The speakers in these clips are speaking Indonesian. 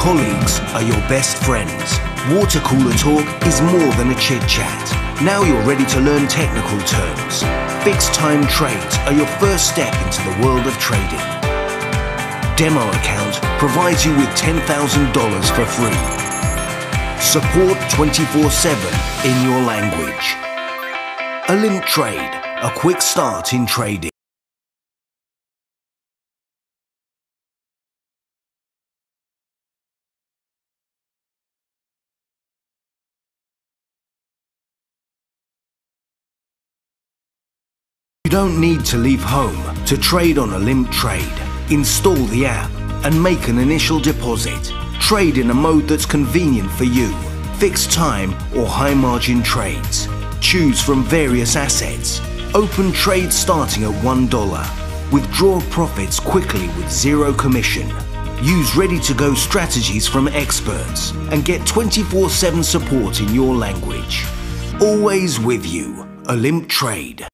colleagues are your best friends. Water cooler talk is more than a chit-chat. Now you're ready to learn technical terms. Fixed time trades are your first step into the world of trading. Demo account provides you with $10,000 for free. Support 24/7 in your language. Olymp Trade, a quick start in trading. You don't need to leave home to trade on Olymp Trade. Install the app and make an initial deposit. Trade in a mode that's convenient for you. Fixed time or high margin trades. Choose from various assets. Open trades starting at $1. Withdraw profits quickly with zero commission. Use ready-to-go strategies from experts and get 24/7 support in your language. Always with you. Olymp Trade.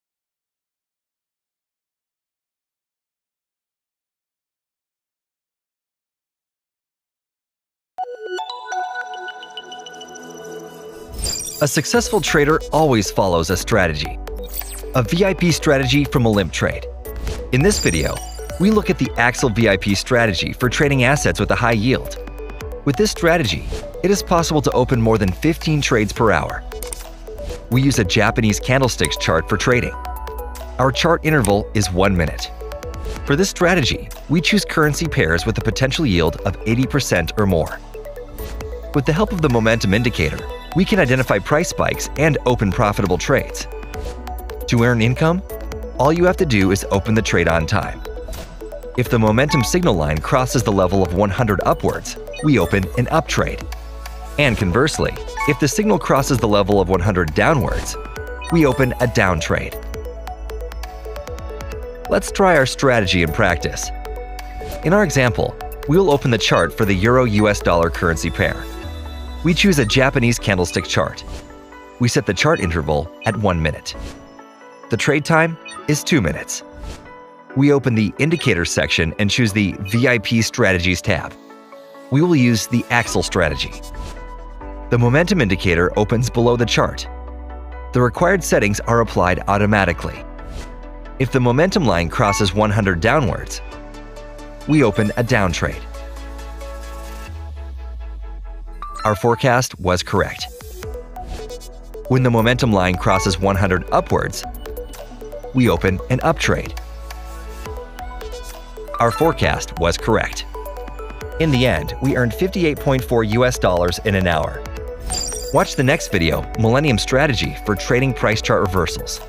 A successful trader always follows a strategy. A VIP strategy from Olymp Trade. In this video, we look at the Axel VIP strategy for trading assets with a high yield. With this strategy, it is possible to open more than 15 trades per hour. We use a Japanese candlesticks chart for trading. Our chart interval is 1 minute. For this strategy, we choose currency pairs with a potential yield of 80% or more. With the help of the momentum indicator, we can identify price spikes and open profitable trades. To earn income, all you have to do is open the trade on time. If the momentum signal line crosses the level of 100 upwards, we open an up trade. And conversely, if the signal crosses the level of 100 downwards, we open a down trade. Let's try our strategy in practice. In our example, we'll open the chart for the Euro-US dollar currency pair. We choose a Japanese candlestick chart. We set the chart interval at 1 minute. The trade time is 2 minutes. We open the Indicators section and choose the VIP Strategies tab. We will use the Axel strategy. The momentum indicator opens below the chart. The required settings are applied automatically. If the momentum line crosses 100 downwards, we open a down trade. Our forecast was correct. When the momentum line crosses 100 upwards, we open an up trade. Our forecast was correct. In the end, we earned $58.4 in an hour. Watch the next video, Millennium Strategy for trading price chart reversals.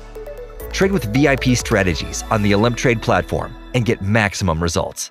Trade with VIP strategies on the Olymp Trade platform and get maximum results.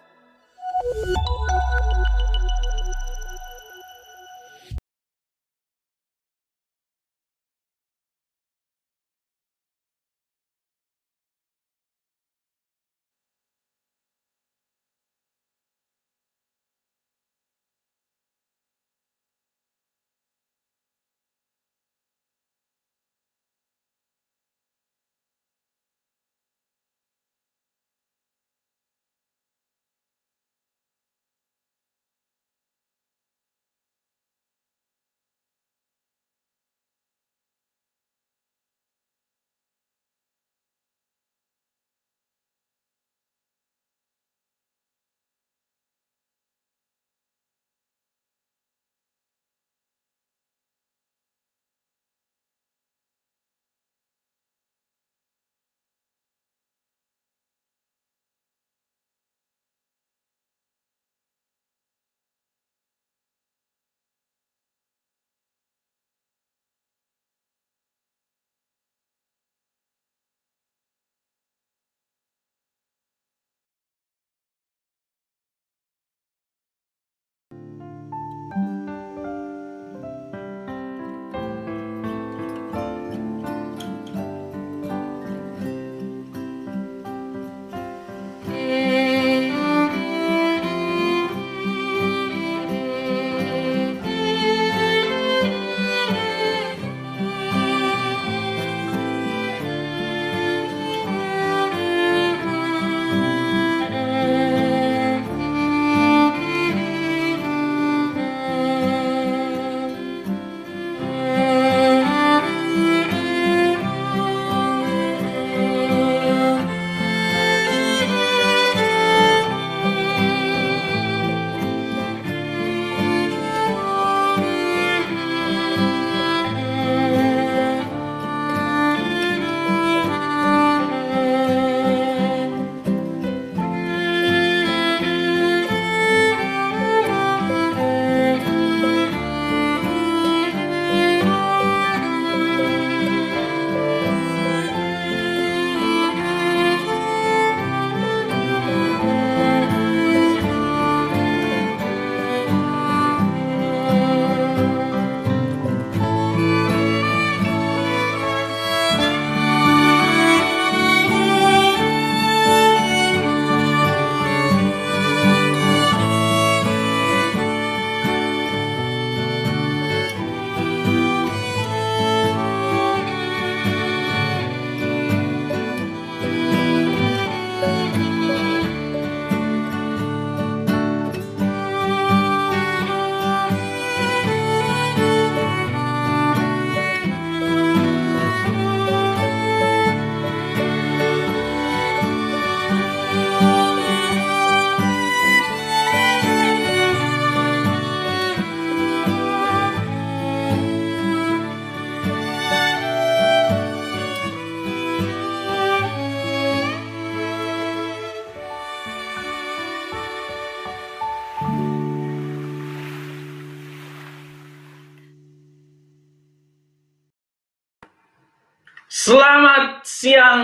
Selamat siang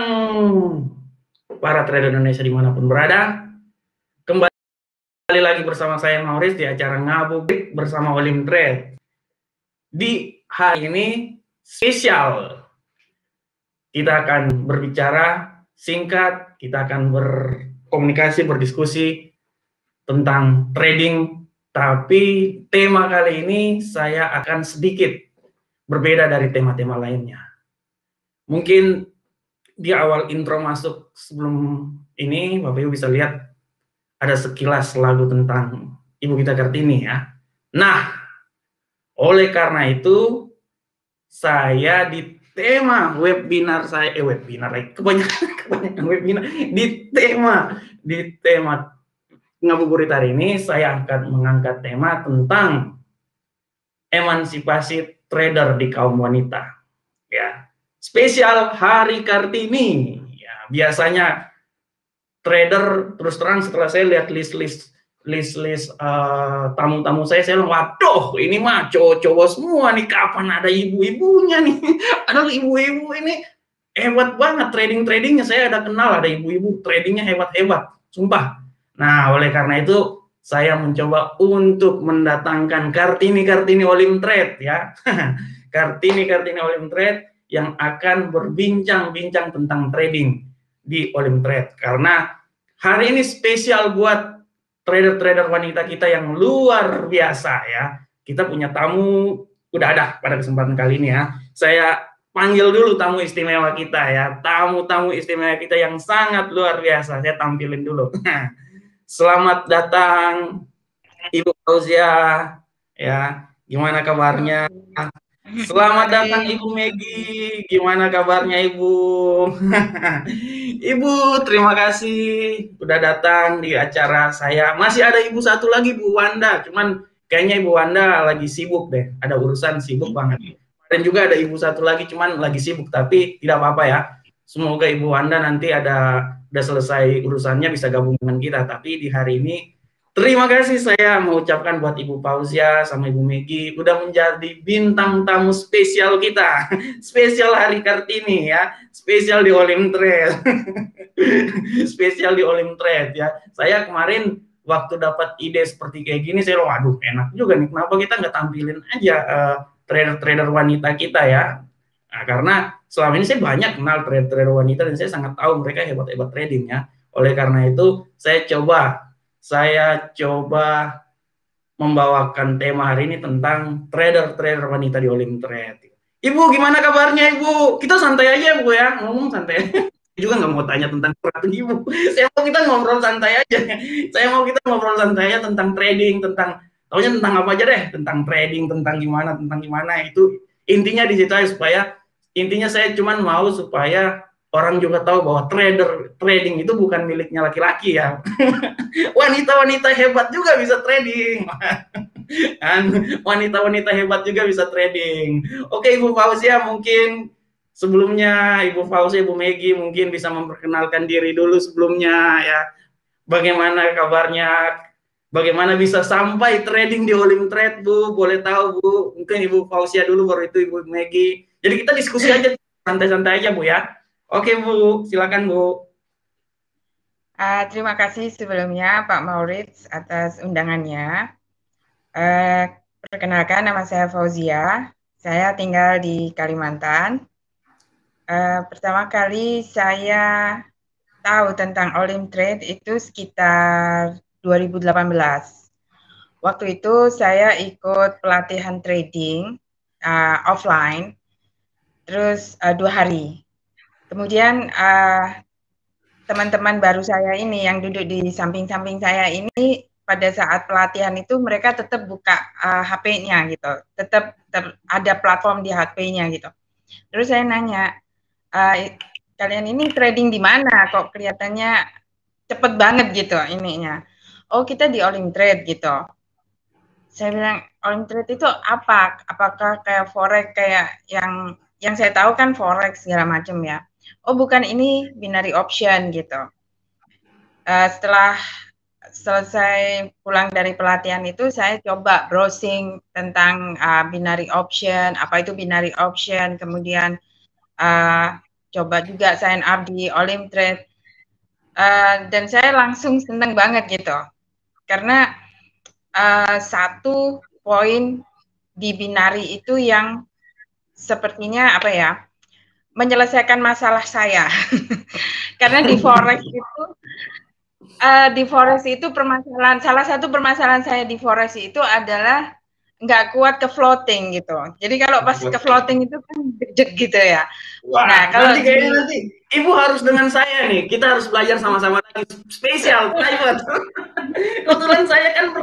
para trader Indonesia dimanapun berada. Kembali lagi bersama saya Maurice di acara Ngabuburit bersama Olim Trade. Di hari ini spesial. Kita akan berbicara singkat, kita akan berkomunikasi, berdiskusi tentang trading. Tapi tema kali ini saya akan sedikit berbeda dari tema-tema lainnya. Mungkin di awal intro masuk sebelum ini, Bapak Ibu bisa lihat ada sekilas lagu tentang Ibu kita Kartini ya. Nah, oleh karena itu saya di tema webinar saya, webinar lagi, kebanyakan webinar, di tema Ngabuburit hari ini saya akan mengangkat tema tentang emansipasi trader di kaum wanita. Ya, spesial Hari Kartini. Ya, biasanya trader terus terang setelah saya lihat list tamu-tamu saya bilang, waduh, ini mah cowok-cowok semua nih, kapan ada ibu-ibunya nih? Ada ibu-ibu ini hebat banget tradingnya, saya ada kenal ada ibu-ibu tradingnya hebat-hebat, sumpah. Nah, oleh karena itu saya mencoba untuk mendatangkan Kartini Olim Trade ya. Kartini Olim Trade yang akan berbincang-bincang tentang trading di Olim Trade, karena hari ini spesial buat trader-trader wanita kita yang luar biasa ya. Kita punya tamu, udah ada pada kesempatan kali ini ya. Saya panggil dulu tamu istimewa kita ya. Tamu-tamu istimewa kita yang sangat luar biasa. Saya tampilin dulu. Selamat datang Ibu Fauzia ya. Gimana kabarnya? Selamat datang Ibu Megi. Gimana kabarnya Ibu? Ibu, terima kasih udah datang di acara saya. Masih ada Ibu satu lagi, Bu Wanda. Cuman kayaknya Ibu Wanda lagi sibuk deh. Ada urusan sibuk banget. Dan juga ada Ibu satu lagi, cuman lagi sibuk. Tapi tidak apa-apa ya. Semoga Ibu Wanda nanti udah selesai urusannya bisa gabung dengan kita. Tapi di hari ini terima kasih saya mengucapkan buat Ibu Fauzia sama Ibu Megi udah menjadi bintang tamu spesial kita. Spesial Hari Kartini ya. Spesial di Olim Trade. Spesial di Olim Trade ya. Saya kemarin waktu dapat ide seperti kayak gini, saya bilang, waduh enak juga nih, kenapa kita nggak tampilin aja trader-trader wanita kita ya. Nah, karena selama ini saya banyak kenal trader-trader wanita dan saya sangat tahu mereka hebat-hebat trading ya. Oleh karena itu saya coba membawakan tema hari ini tentang trader-trader wanita di Olim Trade. Ibu, gimana kabarnya Ibu? Kita santai aja Bu ya, ngomong santai. Juga nggak mau tanya tentang strategi Ibu. Saya mau kita ngobrol santai aja. Saya mau kita ngobrol santai aja tentang trading, tentang apa aja deh, tentang trading, tentang gimana itu intinya di situ aja, supaya intinya saya cuman mau supaya orang juga tahu bahwa trading itu bukan miliknya laki-laki ya. Wanita-wanita hebat juga bisa trading. Wanita-wanita hebat juga bisa trading. Oke, Ibu Fauzia, mungkin sebelumnya Ibu Fauzia, Ibu Megi mungkin bisa memperkenalkan diri dulu sebelumnya ya. Bagaimana kabarnya? Bagaimana bisa sampai trading di Olim Trade, Bu? Boleh tahu, Bu? Mungkin Ibu Fauzia dulu, baru itu Ibu Megi. Jadi kita diskusi aja, santai-santai aja, Bu ya. Oke, Bu. Silakan, Bu. Terima kasih sebelumnya Pak Maurits atas undangannya. Perkenalkan, nama saya Fauzia. Saya tinggal di Kalimantan. Pertama kali saya tahu tentang Olim Trade itu sekitar 2018. Waktu itu saya ikut pelatihan trading offline, terus 2 hari. Kemudian teman-teman baru saya ini yang duduk di samping-samping saya ini pada saat pelatihan itu mereka tetap buka HP-nya gitu, tetap ada platform di HP-nya gitu. Terus saya nanya, kalian ini trading di mana? Kok kelihatannya cepet banget gitu ininya? Oh, kita di Olim Trade gitu. Saya bilang, Olim Trade itu apa? Apakah kayak forex kayak yang saya tahu kan forex segala macam ya? Oh, bukan, ini binary option gitu. Setelah selesai pulang dari pelatihan itu saya coba browsing tentang binary option, apa itu binary option, kemudian coba juga sign up di Olimtrade. Dan saya langsung seneng banget gitu. Karena satu poin di Binari itu yang sepertinya apa ya, menyelesaikan masalah saya. Karena di Forex itu permasalahan, salah satu permasalahan saya di Forex itu adalah nggak kuat ke floating gitu. Jadi kalau pas ke floating itu kan gede gitu ya. Wah, nah, kalau nanti Ibu harus dengan saya nih, kita harus belajar sama-sama lagi spesial private. Kebetulan saya kan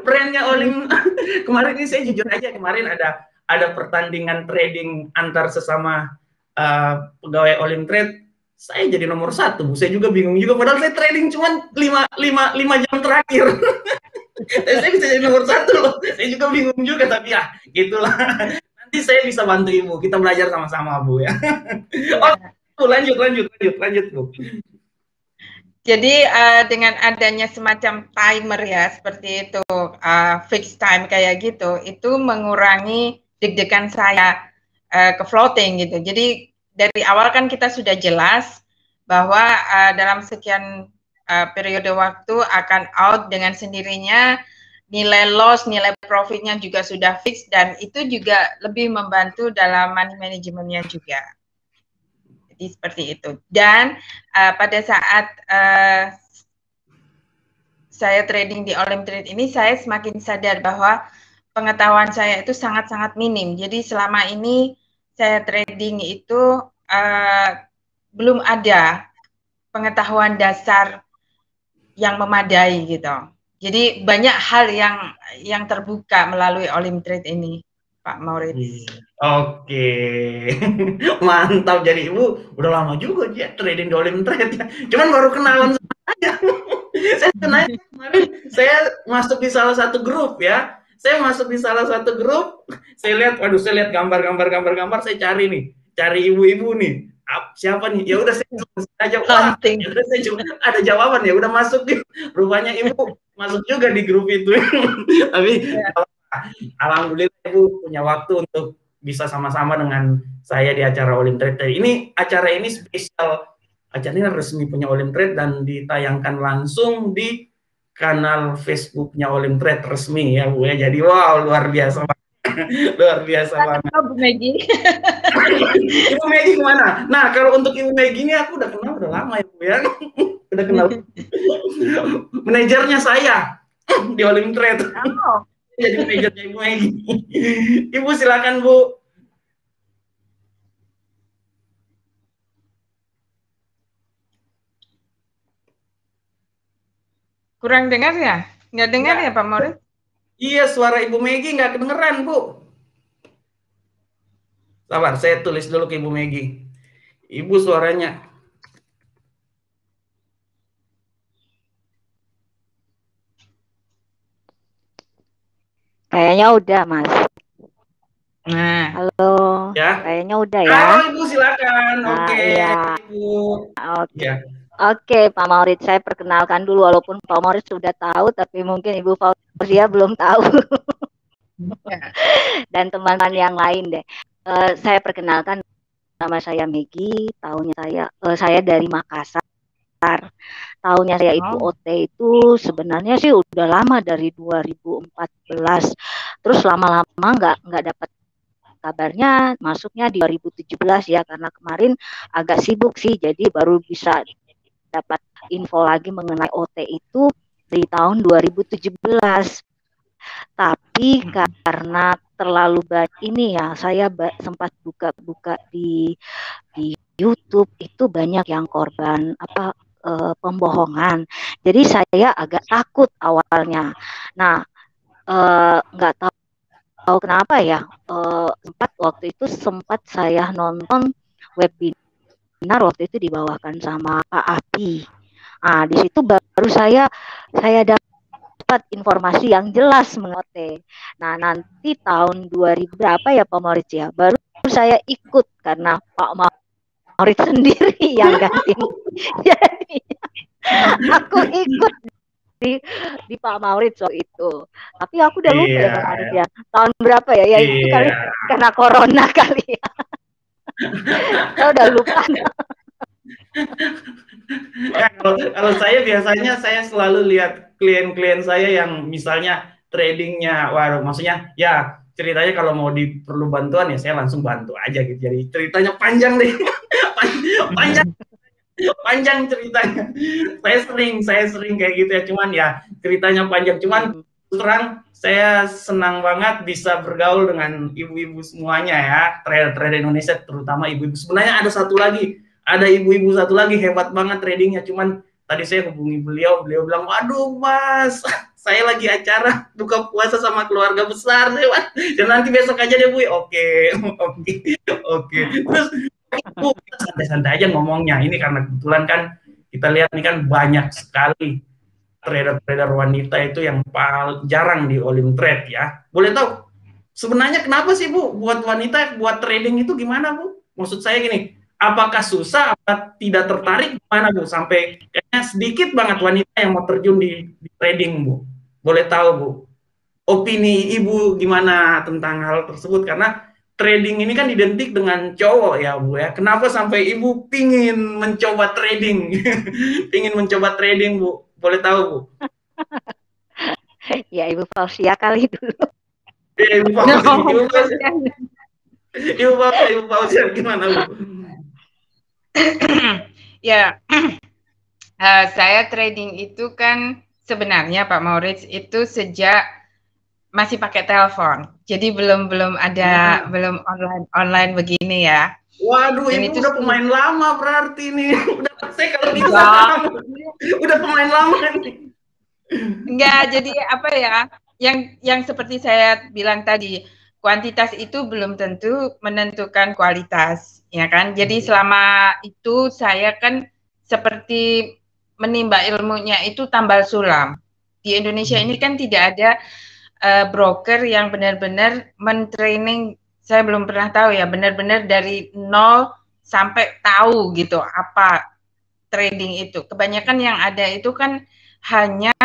brandnya Olim. Kemarin ini saya jujur aja, kemarin ada pertandingan trading antar sesama pegawai Olimtrade. Saya jadi nomor 1, Bu. Saya juga bingung juga, padahal saya trading cuma 5 jam terakhir. Saya bisa jadi nomor 1 loh. Saya juga bingung juga, tapi ya gitulah. Nanti saya bisa bantu Ibu. Kita belajar sama-sama, Bu ya. Oh, lanjut Bu. Jadi dengan adanya semacam timer ya seperti itu, fixed time kayak gitu, itu mengurangi deg-degan saya ke floating gitu. Jadi dari awal kan kita sudah jelas bahwa dalam sekian periode waktu akan out dengan sendirinya, nilai loss, nilai profitnya juga sudah fix, dan itu juga lebih membantu dalam money manajemennya juga. Jadi seperti itu. Dan pada saat saya trading di Olimtrade ini, saya semakin sadar bahwa pengetahuan saya itu sangat-sangat minim. Jadi selama ini saya trading itu belum ada pengetahuan dasar yang memadai gitu. Jadi banyak hal yang terbuka melalui Olimtrade ini, Pak Maurits. Oke, mantap. Jadi Ibu udah lama juga ya trading di Olimtrade ya. Cuman baru kenalan sama saya. Saya kenal kemarin, saya masuk di salah satu grup ya. Saya masuk di salah satu grup, saya lihat gambar, saya cari ibu-ibu nih. Siapa nih? Ya udah saya aja. Wah, ya udah saya cuma ada jawaban, ya udah masuk. Rupanya Ibu masuk juga di grup itu. Tapi alhamdulillah Ibu punya waktu untuk bisa sama-sama dengan saya di acara Olimtrade. Acara ini spesial. Acara ini resmi punya Olimtrade dan ditayangkan langsung di kanal Facebooknya Olimtrade resmi ya Bu ya. Jadi wow, luar biasa banget. Luar biasa banget. Bu Megi. Ibu Megi gimana? Nah, kalau untuk Ibu Megi ini aku udah kenal udah lama ya Bu ya. Udah kenal. Manajernya saya di Olimtrade. Oh. Jadi manajernya Ibu Megi. Ibu silakan Bu. Kurang dengar ya? Nggak dengar ya Pak Maurits? Iya, suara Ibu Megi nggak kedengeran, Bu. Sabar, saya tulis dulu ke Ibu Megi. Ibu suaranya. Kayaknya udah, Mas. Nah. Halo. Ya. Kayaknya udah ya. Halo Ibu, silakan. Oke. Iya. Ibu. Oke. Ya. Oke, Pak Maurits, saya perkenalkan dulu, walaupun Pak Maurits sudah tahu, tapi mungkin Ibu Fauzia belum tahu. Dan teman-teman yang lain deh. Saya perkenalkan, nama saya Megi, tahunnya saya dari Makassar. Tahunnya saya Ibu OT itu sebenarnya sih udah lama, dari 2014. Terus lama-lama nggak dapat kabarnya, masuknya di 2017 ya, karena kemarin agak sibuk sih, jadi baru bisa dapat info lagi mengenai OT itu di tahun 2017. Tapi karena terlalu banyak ini ya, saya sempat buka-buka di YouTube, itu banyak yang korban pembohongan. Jadi saya agak takut awalnya. Nah, nggak tahu kenapa ya, waktu itu sempat saya nonton webinar waktu itu dibawakan sama Pak Api. Nah, di situ baru saya dapat informasi yang jelas mengenai. Nah, nanti tahun 2000 berapa ya Pak Maurits ya, baru saya ikut karena Pak Maurits sendiri yang ganti. Jadi aku ikut di Pak Maurits waktu itu. Tapi aku udah lupa ya Pak Maurits ya. Tahun berapa ya? Ya itu kali karena corona kali ya. Saya udah lupa. Ya, kalau saya biasanya saya selalu lihat klien-klien saya yang misalnya tradingnya, waduh, maksudnya ya ceritanya kalau mau perlu bantuan ya saya langsung bantu aja gitu. Jadi ceritanya panjang deh, panjang panjang ceritanya. Saya sering kayak gitu ya. Cuman ya ceritanya panjang. Cuman terang saya senang banget bisa bergaul dengan ibu-ibu semuanya ya, trader-trader Indonesia terutama ibu-ibu. Sebenarnya ada ibu-ibu satu lagi hebat banget tradingnya. Cuman tadi saya hubungi beliau bilang, waduh Mas, saya lagi acara buka puasa sama keluarga besar deh, Mas. Dan nanti besok aja deh Bu. Oke. Terus Bu, kita santai-santai aja ngomongnya. Ini karena kebetulan kan kita lihat ini kan banyak sekali trader-trader wanita itu yang paling jarang di Olim Trade ya. Boleh tahu sebenarnya kenapa sih Bu buat wanita buat trading itu gimana Bu? Maksud saya gini, apakah susah apa tidak tertarik gimana Bu? Sampai kayaknya sedikit banget wanita yang mau terjun di trading Bu. Boleh tahu Bu? Opini Ibu gimana tentang hal tersebut? Karena trading ini kan identik dengan cowok ya Bu ya. Kenapa sampai Ibu pingin mencoba trading? Pingin mencoba trading Bu? Boleh tahu Bu? Ya Ibu Fausia kali dulu. Ibu Fausia gimana Bu? Ya, saya trading itu kan sebenarnya Pak Maurits itu sejak masih pakai telepon, jadi belum ada belum online begini ya. Waduh, itu udah pemain lama berarti nih. Udah saya kalau gitu udah pemain lama nih. Enggak, jadi apa ya? Yang seperti saya bilang tadi, kuantitas itu belum tentu menentukan kualitas, ya kan? Jadi selama itu saya kan seperti menimba ilmunya itu tambal sulam. Di Indonesia ini kan tidak ada broker yang benar-benar mentraining. Saya belum pernah tahu ya, benar-benar dari nol sampai tahu gitu apa trading itu. Kebanyakan yang ada itu kan hanya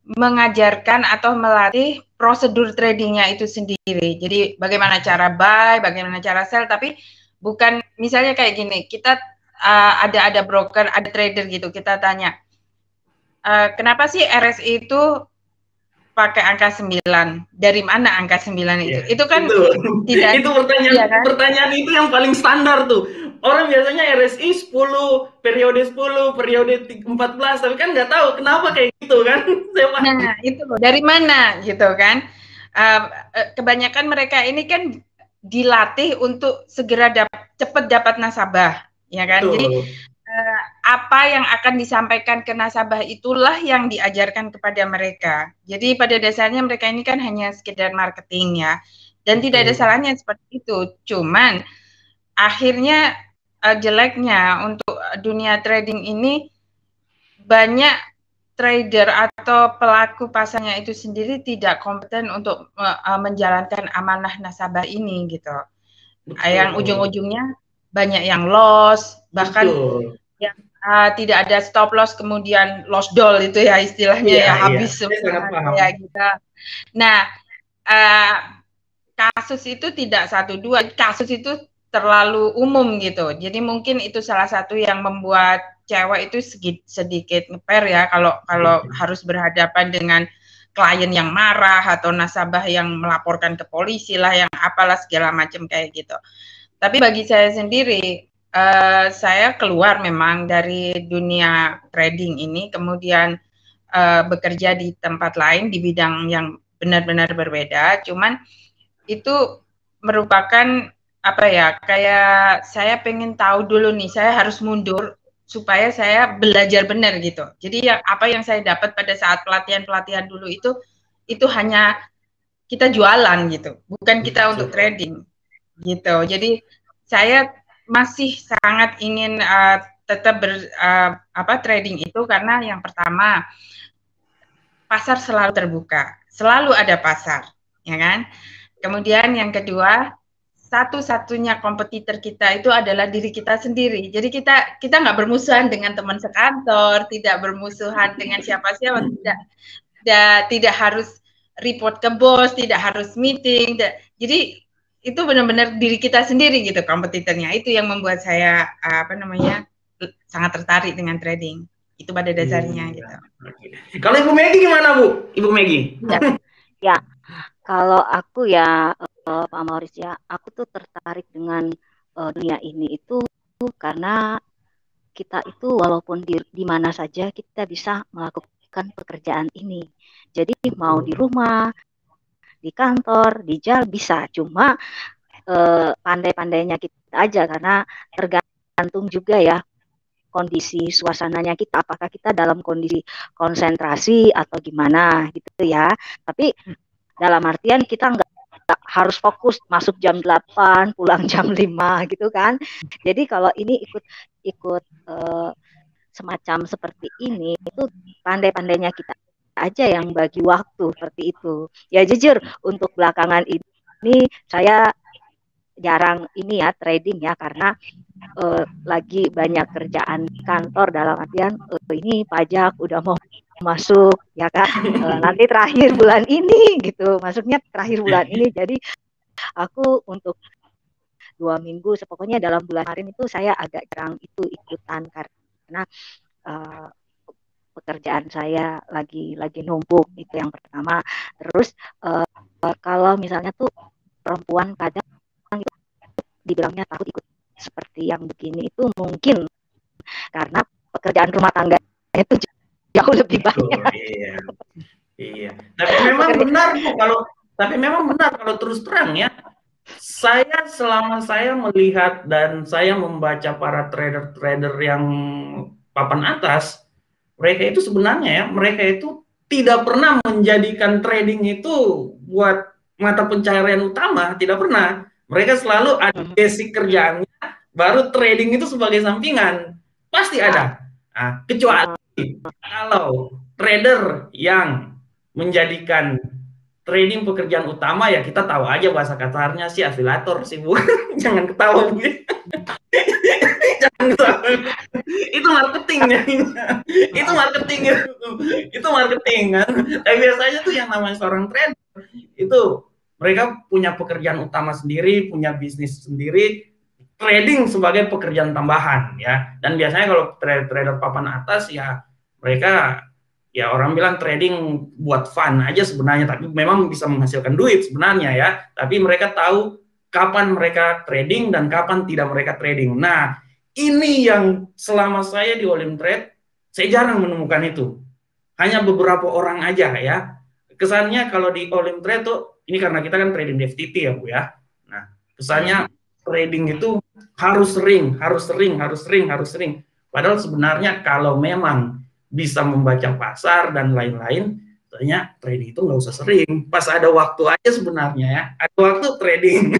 mengajarkan atau melatih prosedur tradingnya itu sendiri. Jadi bagaimana cara buy, bagaimana cara sell, tapi bukan misalnya kayak gini, kita ada broker, ada trader gitu, kita tanya, kenapa sih RSI itu pakai angka 9? Dari mana angka 9 itu? Yeah, itu kan tidak. Itu pertanyaan, ya kan? Pertanyaan itu yang paling standar tuh. Orang biasanya RSI 10, periode 10, periode 14, tapi kan nggak tahu kenapa kayak gitu kan. Nah, itu dari mana gitu kan. Kebanyakan mereka ini kan dilatih untuk segera cepat dapat nasabah, ya kan. Betul. Jadi apa yang akan disampaikan ke nasabah itulah yang diajarkan kepada mereka. Jadi pada dasarnya mereka ini kan hanya sekedar marketing ya. Dan tidak ada salahnya seperti itu. Cuman akhirnya jeleknya untuk dunia trading ini banyak trader atau pelaku pasarnya itu sendiri tidak kompeten untuk menjalankan amanah nasabah ini gitu. Yang ujung-ujungnya banyak yang loss, bahkan yang tidak ada stop loss kemudian loss doll itu ya istilahnya ya habis semua ya gitu. Nah, kasus itu tidak 1, 2, kasus itu terlalu umum gitu. Jadi mungkin itu salah satu yang membuat cewek itu sedikit ngeper ya kalau harus berhadapan dengan klien yang marah atau nasabah yang melaporkan ke polisi lah, yang apalah segala macam kayak gitu. Tapi bagi saya sendiri, saya keluar memang dari dunia trading ini, kemudian bekerja di tempat lain di bidang yang benar-benar berbeda. Cuman itu merupakan apa ya, kayak saya pengen tahu dulu nih, saya harus mundur supaya saya belajar benar gitu. Jadi apa yang saya dapat pada saat pelatihan dulu itu hanya kita jualan gitu, bukan kita untuk trading gitu. Jadi saya masih sangat ingin tetap trading itu karena yang pertama pasar selalu terbuka, selalu ada pasar, ya kan? Kemudian yang kedua, satu-satunya kompetitor kita itu adalah diri kita sendiri. Jadi kita nggak bermusuhan dengan teman sekantor, tidak bermusuhan dengan siapa-siapa, tidak harus report ke bos, tidak harus meeting. Jadi itu benar-benar diri kita sendiri gitu kompetitornya. Itu yang membuat saya sangat tertarik dengan trading. Itu pada dasarnya gitu. Kalau Ibu Megi gimana, Bu? Ibu Megi? Ya, kalau aku ya Pak Maurice ya, aku tuh tertarik dengan dunia ini itu karena kita itu walaupun di mana saja kita bisa melakukan pekerjaan ini. Jadi mau di rumah, di kantor, di jalan bisa. Cuma pandai-pandainya kita aja karena tergantung juga ya kondisi suasananya kita, apakah kita dalam kondisi konsentrasi atau gimana gitu ya. Tapi dalam artian kita nggak harus fokus masuk jam 8, pulang jam 5 gitu kan. Jadi kalau ini ikut semacam seperti ini, itu pandai-pandainya kita aja yang bagi waktu seperti itu. Ya jujur untuk belakangan ini saya jarang ini ya trading ya karena lagi banyak kerjaan kantor dalam artian ini pajak udah mau masuk ya kan nanti terakhir bulan ini gitu masuknya terakhir bulan ini jadi aku untuk 2 minggu pokoknya dalam bulan kemarin itu saya agak jarang itu ikutan karena pekerjaan saya lagi numpuk itu yang pertama. Terus kalau misalnya tuh perempuan kadang itu dibilangnya takut ikut seperti yang begini itu mungkin karena pekerjaan rumah tangga itu jauh lebih banyak. Iya. Tapi memang benar kalau terus terang ya. Saya selama saya melihat dan saya membaca para trader-trader yang papan atas, mereka itu sebenarnya ya, mereka itu tidak pernah menjadikan trading itu buat mata pencaharian utama, tidak pernah. Mereka selalu ada basic kerjaannya, baru trading itu sebagai sampingan. Pasti ada. Nah, kecuali kalau trader yang menjadikan trading pekerjaan utama, ya kita tahu aja bahasa kasarnya sih afiliator sih, Bu. Jangan ketawa, Bu. Jangan ketawa. Itu marketingnya. Itu marketing kan. Tapi biasanya tuh yang namanya seorang trader itu mereka punya pekerjaan utama sendiri, punya bisnis sendiri, trading sebagai pekerjaan tambahan ya. Dan biasanya kalau trader papan atas ya mereka ya orang bilang trading buat fun aja sebenarnya, tapi memang bisa menghasilkan duit sebenarnya ya. Tapi mereka tahu kapan mereka trading dan kapan tidak mereka trading. Nah, ini yang selama saya di Olim Trade saya jarang menemukan itu. Hanya beberapa orang aja ya. Kesannya kalau di Olim Trade tuh ini karena kita kan trading di FTT ya, Bu ya. Nah, kesannya trading itu harus sering. Padahal sebenarnya kalau memang bisa membaca pasar dan lain-lain, ternyata trading itu nggak usah sering. Pas ada waktu aja sebenarnya ya. Ada waktu trading,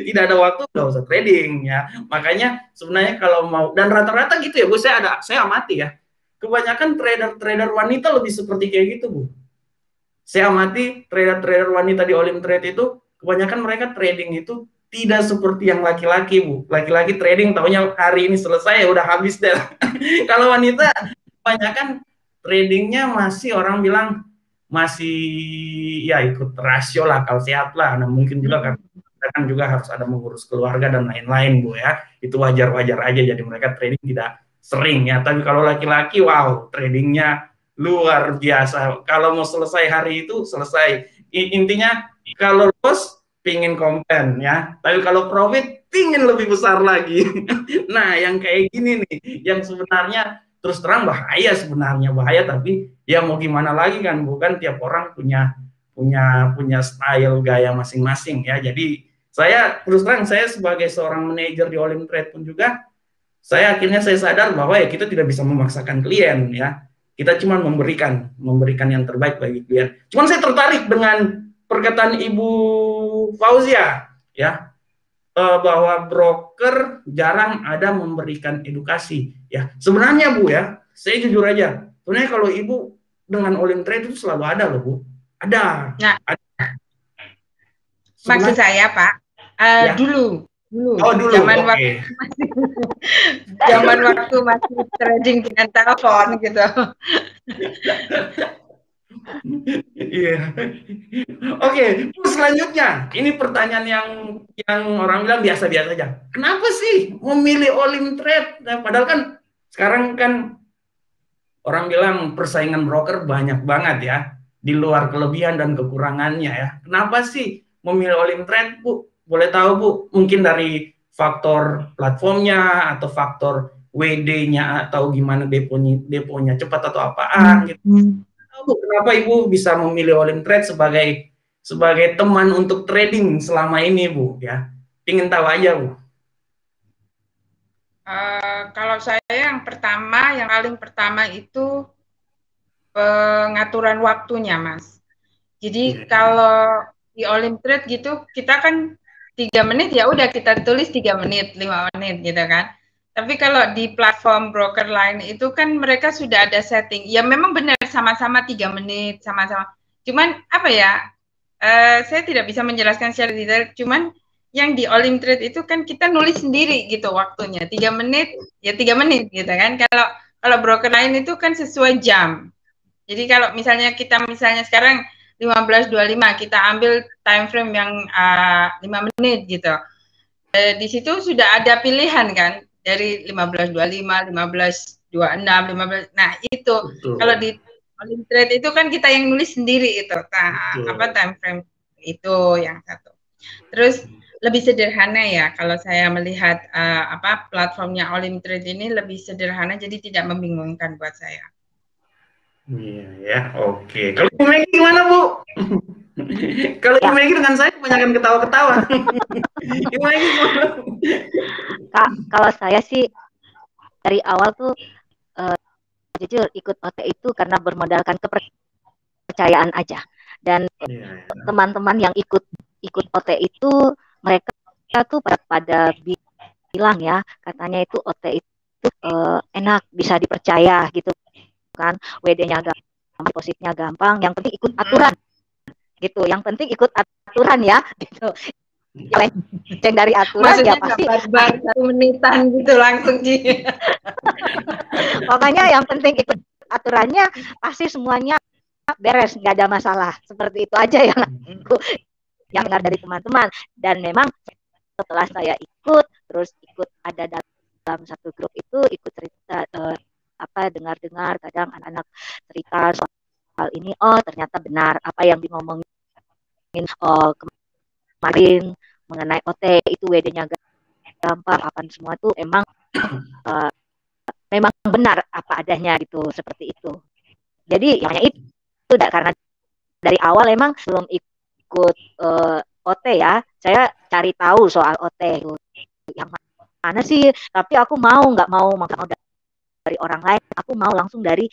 tidak ada waktu nggak usah trading ya. Makanya sebenarnya kalau mau, dan rata-rata gitu ya, Bu, saya amati ya. Kebanyakan trader-trader wanita lebih seperti kayak gitu, Bu. Saya amati trader-trader wanita di Olim Trade itu, kebanyakan mereka trading itu tidak seperti yang laki-laki, Bu. Laki-laki trading taunya hari ini selesai ya udah habis deh. Kalau wanita kebanyakan tradingnya masih orang bilang masih ya ikut rasio lah, akal sehat lah. Nah mungkin juga kan juga harus ada mengurus keluarga dan lain-lain, Bu ya. Itu wajar-wajar aja, jadi mereka trading tidak sering ya. Tapi kalau laki-laki, wow, tradingnya luar biasa. Kalau mau selesai hari itu selesai. Intinya kalau loss pingin komplain ya, tapi kalau profit pingin lebih besar lagi. Nah yang kayak gini nih yang sebenarnya terus terang bahaya, sebenarnya bahaya, tapi ya mau gimana lagi kan, bukan tiap orang punya style gaya masing-masing ya. Jadi saya terus terang, saya sebagai seorang manajer di Olim Trade pun juga saya sadar bahwa ya kita tidak bisa memaksakan klien ya. Kita cuma memberikan yang terbaik bagi klien. Cuman saya tertarik dengan perkataan Ibu Fauzia ya, bahwa broker jarang ada memberikan edukasi ya. Sebenarnya, Bu ya, saya jujur aja, sebenarnya kalau Ibu dengan Olim Trade itu selalu ada loh, Bu. Ada. Nah, ada. Maksud saya, Pak, ya. dulu zaman waktu masih trading dengan telepon gitu. Iya. Oke, selanjutnya ini pertanyaan yang orang bilang biasa-biasa aja. Kenapa sih memilih Olim Trade? Nah, padahal kan sekarang kan orang bilang persaingan broker banyak banget ya, di luar kelebihan dan kekurangannya ya. Kenapa sih memilih Olim Trade, Bu? Boleh tahu, Bu? Mungkin dari faktor platformnya atau faktor WD-nya atau gimana deponya cepat atau apaan gitu. Bu, kenapa Ibu bisa memilih Olim Trade sebagai teman untuk trading selama ini, Bu? Ya, ingin tahu aja, Bu. Kalau saya yang paling pertama itu pengaturan waktunya, Mas. Jadi kalau di Olim Trade gitu, kita kan 3 menit ya udah kita tulis 3 menit, 5 menit gitu kan. Tapi kalau di platform broker lain itu kan mereka sudah ada setting. Ya memang benar sama-sama 3 menit, sama-sama. Cuman apa ya? Saya tidak bisa menjelaskan secara detail. Cuman yang di Olim Trade itu kan kita nulis sendiri gitu waktunya. 3 menit, ya 3 menit gitu kan. Kalau broker lain itu kan sesuai jam. Jadi kalau misalnya sekarang 15.25 kita ambil time frame yang 5 menit gitu. Di situ sudah ada pilihan kan dari 15.25, 15.26, 15. Nah, itu Betul. kalau di Olim Trade itu kan kita yang nulis sendiri itu. Time frame itu yang satu. Terus lebih sederhana ya kalau saya melihat platformnya Olim Trade ini lebih sederhana jadi tidak membingungkan buat saya. Iya ya, oke. Kalau Ibu Megi gimana, Bu? Kalau Ibu Megi dengan saya kebanyakan ketawa-ketawa. Ibu Megi gimana? Kak, kalau saya sih dari awal tuh jujur ikut OT itu karena bermodalkan kepercayaan aja. Dan teman-teman yang ikut OT itu mereka tuh pada bilang ya, katanya itu OT itu enak, bisa dipercaya gitu kan, WD-nya gampang, depositnya gampang, yang penting ikut aturan gitu, yang penting ikut aturan ya gitu. Yang dari aturan maksudnya ya pasti barbar 1 menitan gitu langsung di pokoknya yang penting ikut aturannya pasti semuanya beres, nggak ada masalah, seperti itu aja yang dengar dari teman-teman. Dan memang setelah saya terus ikut ada dalam satu grup itu ikut cerita dengar-dengar kadang anak-anak cerita soal ini, oh ternyata benar apa yang ngomongin kemarin mengenai OT itu WD-nya gampang, apa semua tuh memang benar apa adanya gitu, seperti itu. Jadi yang itu karena dari awal emang belum ikut OT ya, saya cari tahu soal OT yang mana sih, tapi aku nggak mau dari orang lain, aku mau langsung dari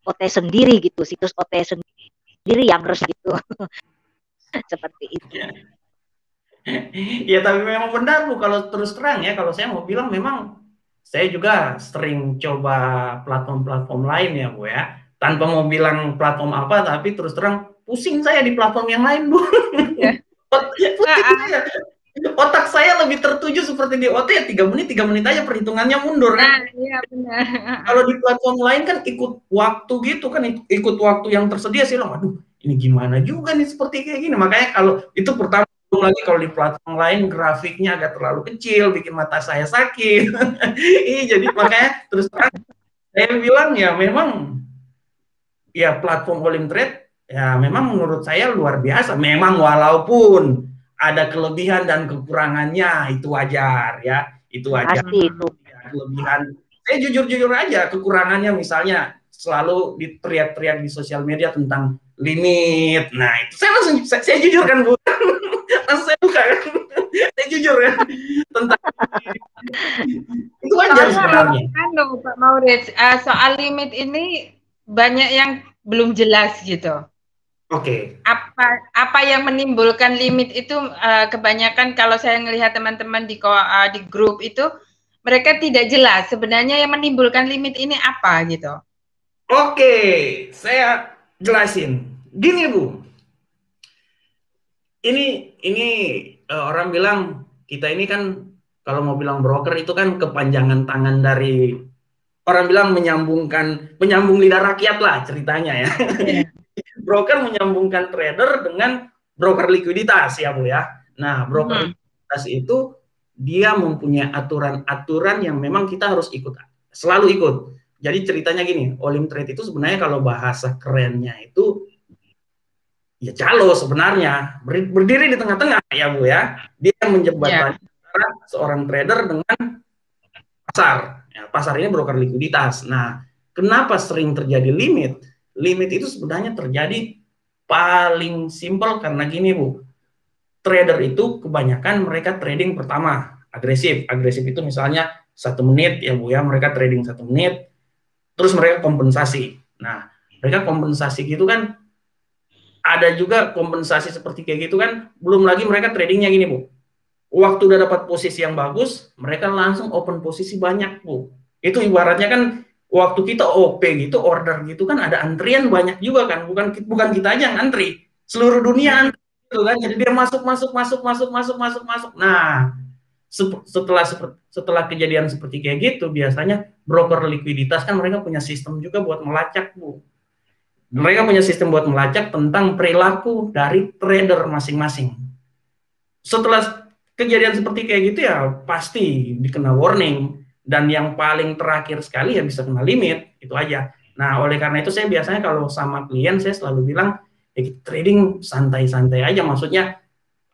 OT sendiri gitu, situs OT sendiri yang resmi gitu. Seperti itu. Ya tapi memang benar, Bu, kalau terus terang ya, kalau saya mau bilang memang saya juga sering coba platform-platform lain ya, Bu ya. Tanpa mau bilang platform apa, tapi terus terang pusing saya di platform yang lain, Bu. Ya. Otak saya lebih tertuju seperti di OT ya, 3 menit aja perhitungannya mundur kan. Iya benar. Kalau di platform lain kan ikut waktu gitu kan, ikut waktu yang tersedia sih loh. Aduh, ini gimana juga nih seperti kayak gini. Makanya kalau itu pertama lagi kalau di platform lain grafiknya agak terlalu kecil, bikin mata saya sakit. Jadi makanya terus terang saya bilang ya memang ya platform Olim Trade ya memang menurut saya luar biasa. Memang walaupun ada kelebihan dan kekurangannya, itu wajar ya, itu wajar. Pasti itu. Ya, kelebihan, saya jujur aja, kekurangannya misalnya selalu diteriak-teriak di sosial media tentang limit. Nah itu saya jujur kan, Bu. Langsung saya buka kan. Saya jujur ya tentang itu wajar sebenarnya. Pak Maurits, soal limit ini banyak yang belum jelas gitu. Oke. Apa yang menimbulkan limit itu kebanyakan kalau saya melihat teman-teman di grup itu mereka tidak jelas sebenarnya yang menimbulkan limit ini apa gitu. Oke, saya jelasin. Gini, Bu. Ini orang bilang kita ini kan kalau mau bilang broker itu kan kepanjangan tangan dari orang bilang menyambung lidah rakyat lah ceritanya ya. Broker menyambungkan trader dengan broker likuiditas ya Bu ya. Nah, broker likuiditas itu dia mempunyai aturan-aturan yang memang kita harus selalu ikut. Jadi ceritanya gini, Olim Trade itu sebenarnya kalau bahasa kerennya itu ya calo sebenarnya, berdiri di tengah-tengah ya Bu ya. Dia menjembatani antara seorang trader dengan pasar. Ya, pasar ini broker likuiditas. Nah, kenapa sering terjadi limit? Limit itu sebenarnya terjadi paling simpel karena gini Bu. Trader itu kebanyakan mereka trading pertama agresif. Agresif itu misalnya 1 menit ya Bu ya, mereka trading 1 menit, terus mereka kompensasi. Nah, mereka kompensasi gitu kan, ada juga kompensasi seperti kayak gitu kan, belum lagi mereka tradingnya gini Bu. Waktu udah dapat posisi yang bagus, mereka langsung open posisi banyak Bu. Itu ibaratnya kan waktu kita OP gitu, order gitu kan ada antrian banyak juga kan, bukan kita aja yang antri, seluruh dunia antri gitu kan. Jadi dia masuk. Nah, setelah kejadian seperti kayak gitu, biasanya broker likuiditas kan mereka punya sistem juga buat melacak Bu. Mereka punya sistem buat melacak tentang perilaku dari trader masing-masing. Setelah kejadian seperti kayak gitu ya pasti dikena warning, dan yang paling terakhir sekali ya bisa kena limit, itu aja. Nah, oleh karena itu saya biasanya kalau sama klien saya selalu bilang ya, trading santai-santai aja, maksudnya